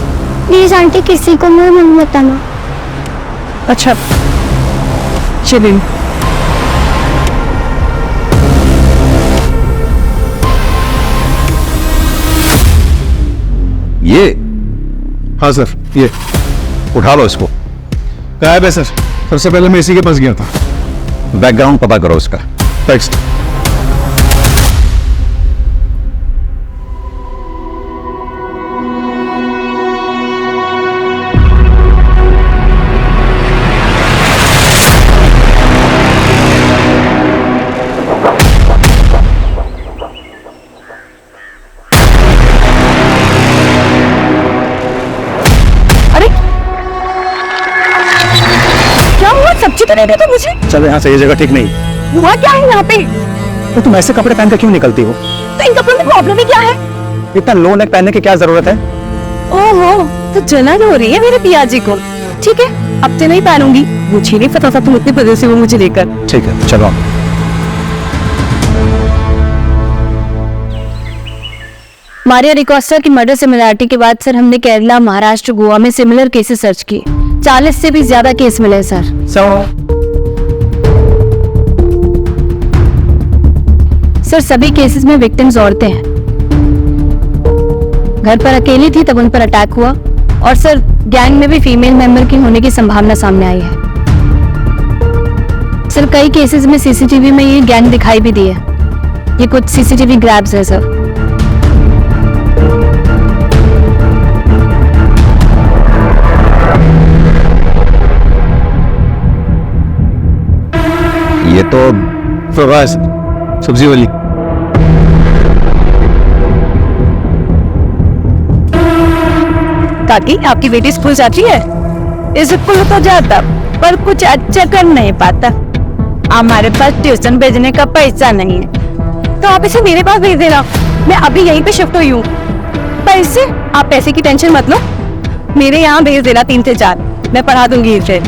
प्लीज आंटी किसी को मुझे मत बताना। अच्छा चलिए। ये? हाँ सर, ये उठा लो इसको। गायब है सर, सबसे पहले मैं इसी के पास गया था। बैकग्राउंड पता करो उसका। टेक्स्ट। सब्जी तो नहीं दे तो मुझे। चलो यहाँ से, ये जगह ठीक नहीं। हुआ क्या है यहाँ पे? तो तुम ऐसे कपड़े पहन कर क्यों निकलती हो? तो इन कपड़ों में प्रॉब्लम ही क्या है? इतना लो नेक पहनने की क्या जरूरत है? ओहो, तो जलन हो रही है मेरे पियाजी को। ठीक है, अब से नहीं पहनूंगी। मुझे नहीं पता था तुम इतनी परेशान हो मुझे लेकर। ठीक है, चलो आप। मारिया डिकोस्टा की मर्डर सिमिलरिटी के बाद सर हमने केरला, महाराष्ट्र, गोवा में सिमिलर केसेस सर्च किए। 40 से भी ज्यादा केस मिले सर। सर सभी केसेस में विक्टिम्स औरतें हैं। घर पर अकेली थी तब उन पर अटैक हुआ, और सर गैंग में भी फीमेल मेंबर की होने की संभावना सामने आई है। सर कई केसेस में सीसीटीवी में ये गैंग दिखाई भी दी है। ये कुछ सीसीटीवी ग्रैब्स है सर। ये तो फवाज, सब्जी वाली। काकी, आपकी बेटी स्कूल जाती है? स्कूल तो जाता पर कुछ अच्छा कर नहीं पाता। हमारे पास ट्यूशन भेजने का पैसा नहीं है, तो आप इसे मेरे पास भेज देना। मैं अभी यहीं पे शिफ्ट हुई हूँ। पैसे? आप पैसे की टेंशन मत लो, मेरे यहाँ भेज देना 3 से 4, मैं पढ़ा दूंगी इसे।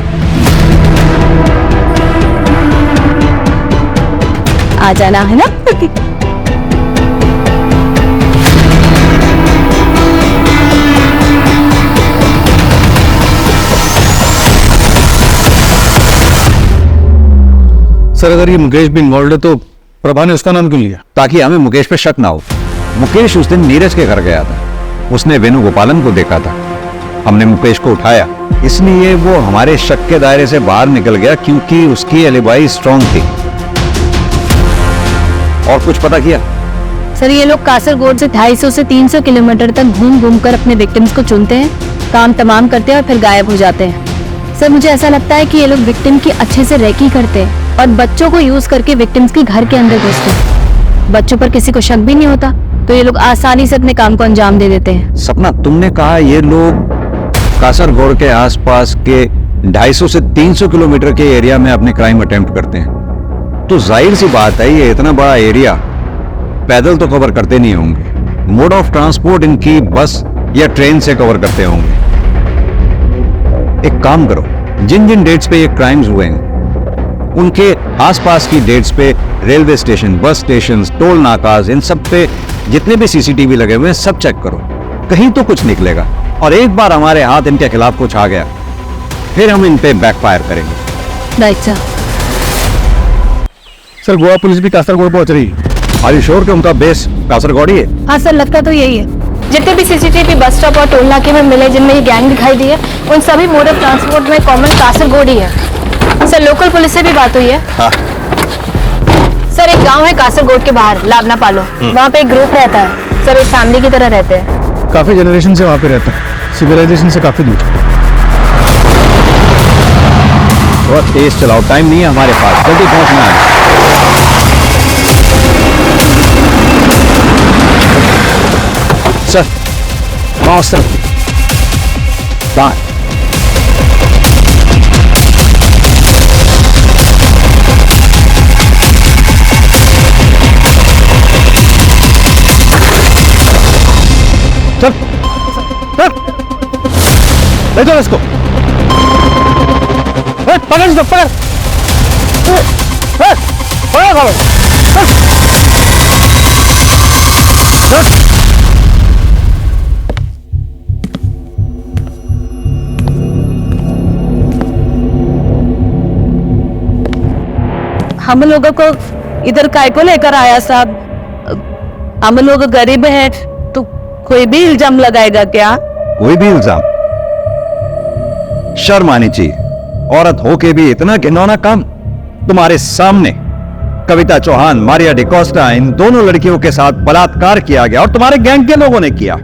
आ जाना है ना? सर अगर ये मुकेश भी इन्वॉल्व है तो प्रभा ने उसका नाम क्यों लिया? ताकि हमें मुकेश पे शक ना हो। मुकेश उस दिन नीरज के घर गया था, उसने वेणुगोपालन को देखा था। हमने मुकेश को उठाया, इसलिए वो हमारे शक के दायरे से बाहर निकल गया, क्योंकि उसकी एलिबाई स्ट्रॉन्ग थी। और कुछ पता किया? सर ये लोग कासरगोड से 250 से 300 किलोमीटर तक घूम घूम कर अपने विक्टिम्स को चुनते हैं, काम तमाम करते हैं और फिर गायब हो जाते हैं। सर मुझे ऐसा लगता है कि ये लोग विक्टिम की अच्छे से रेकी करते हैं और बच्चों को यूज करके विक्टिम्स के घर के अंदर घुसते हैं। बच्चों पर किसी को शक भी नहीं होता, तो ये लोग आसानी से अपने काम को अंजाम दे देते हैं। सपना, तुमने कहा ये लोग कासरगोड के आसपास के 250 से 300 किलोमीटर के एरिया में अपने क्राइम अटेम्प्ट करते हैं, तो जाहिर सी बात है ये इतना बड़ा एरिया पैदल तो कवर करते नहीं होंगे। मोड ऑफ ट्रांसपोर्ट इनकी बस या ट्रेन से कवर करते होंगे। एक काम करो, जिन जिन डेट्स पे ये क्राइम्स हुए हैं उनके आसपास की डेट्स पे railway station, bus station, toll नाकाज, इन सब पे जितने भी सीसीटीवी लगे हुए हैं सब चेक करो, कहीं तो कुछ निकलेगा। और एक बार हमारे हाथ इनके खिलाफ कुछ आ गया फिर हम इन पे बैकफायर करेंगे। Right sir. Sir Goa police भी कासरगोड पहुंच रही है। आर यू श्योर कि उनका बेस कासरगोड ही है? हाँ सर, लगता तो यही है। जितने भी सीसीटीवी बस स्टॉप और टोल नाके में मिले जिनमें ये गैंग दिखाई दी है, उन सभी मोड ऑफ ट्रांसपोर्ट में कॉमन कासरगोड ही है। सर लोकल पुलिस से भी बात हुई है। हाँ। सर एक गांव है कासरगोड के बाहर, लावना पालो, वहाँ पे एक ग्रुप रहता है। सर एक फैमिली की तरह रहते हैं। काफी जनरेशन से वहां पे रहता है, सिविलाइजेशन से काफी दूर। बहुत तेज चलाओ, टाइम नहीं है हमारे पास, जल्दी पहुंचना है। सर माउस सर, बाहर। चल चल, ले जाओ इसको। पकड़ इसको, पकड़ पकड़। हम लोगों को इधर काय को लेकर आया साहब? हम लोग गरीब हैं, तो कोई भी इल्जाम लगाएगा क्या? कोई भी इल्जाम? शर्म आनी चाहिए, औरत होके भी इतना घिनौना काम। तुम्हारे सामने कविता चौहान, मारिया डिकोस्टा, इन दोनों लड़कियों के साथ बलात्कार किया गया और तुम्हारे गैंग के लोगों ने किया।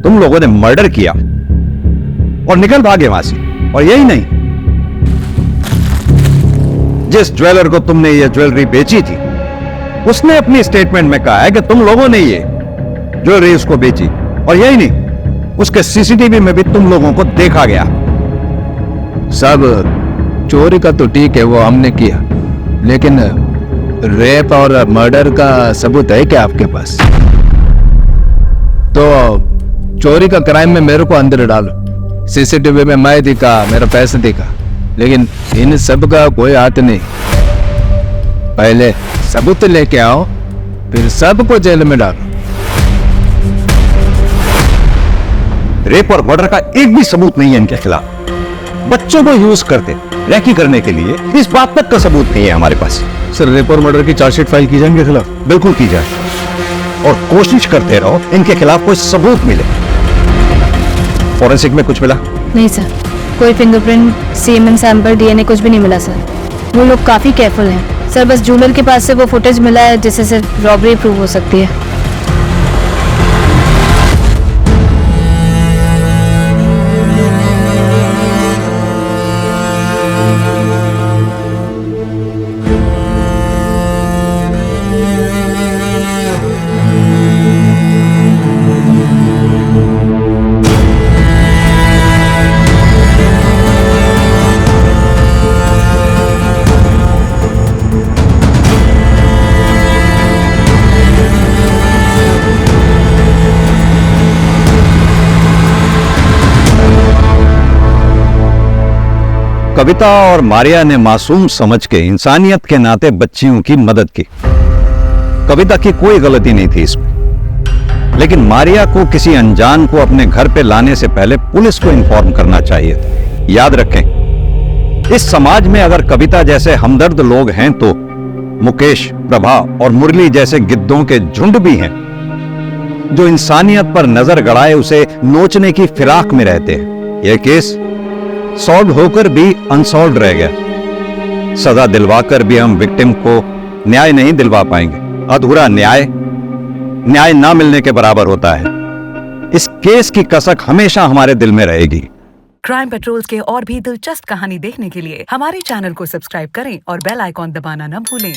तुम लोगों ने मर्डर किया और निकल भागे वहां से। और यही नहीं, जिस ज्वेलर को तुमने ये ज्वेलरी बेची थी उसने अपनी स्टेटमेंट में कहा है कि तुम लोगों ने ये ज्वेलरी उसको बेची। और यही नहीं, उसके सीसीटीवी में भी तुम लोगों को देखा गया। सब चोरी का तो ठीक है, वो हमने किया, लेकिन रेप और मर्डर का सबूत है क्या आपके पास? तो चोरी का क्राइम में मेरे को अंदर डालो, सीसीटीवी में मैं दिखा, मेरा पैसा दिखा, लेकिन इन सब का कोई हाथ नहीं। पहले सबूत लेके आओ, फिर सबको जेल में डालो। रेप और मर्डर का एक भी सबूत नहीं है इनके खिलाफ। बच्चों को यूज करते रैकी करने के लिए, इस बात तक का सबूत नहीं है हमारे पास। सर, रेप और मर्डर की चार्जशीट फाइल की जाए इनके खिलाफ? बिल्कुल की जाए, और कोशिश करते रहो इनके खिलाफ कोई सबूत मिले। फॉरेंसिक में कुछ मिला? नहीं सर, कोई फिंगरप्रिंट, सीमेन सैंपल, डीएनए कुछ भी नहीं मिला सर। वो लोग काफी केयरफुल हैं सर। बस जूलर के पास से वो फुटेज मिला है जिससे सिर्फ रॉबरी प्रूव हो सकती है। कविता और मारिया ने मासूम समझ के इंसानियत के नाते बच्चियों की मदद की। कविता की कोई गलती नहीं थी इसमें, लेकिन मारिया को किसी अनजान को अपने घर पे लाने से पहले पुलिस को इन्फॉर्म करना चाहिए था। याद रखें, इस समाज में अगर कविता जैसे हमदर्द लोग हैं तो मुकेश, प्रभा और मुरली जैसे गिद्धों के झुंड भी हैं जो इंसानियत पर नजर गड़ाए उसे नोचने की फिराक में रहते हैं। यह केस सॉल्व होकर भी अनसॉल्व रह गया। सजा दिलवाकर भी हम विक्टिम को न्याय नहीं दिलवा पाएंगे। अधूरा न्याय न्याय ना मिलने के बराबर होता है। इस केस की कसक हमेशा हमारे दिल में रहेगी। क्राइम पेट्रोल्स के और भी दिलचस्प कहानी देखने के लिए हमारे चैनल को सब्सक्राइब करें और बेल आइकॉन दबाना न भूलें।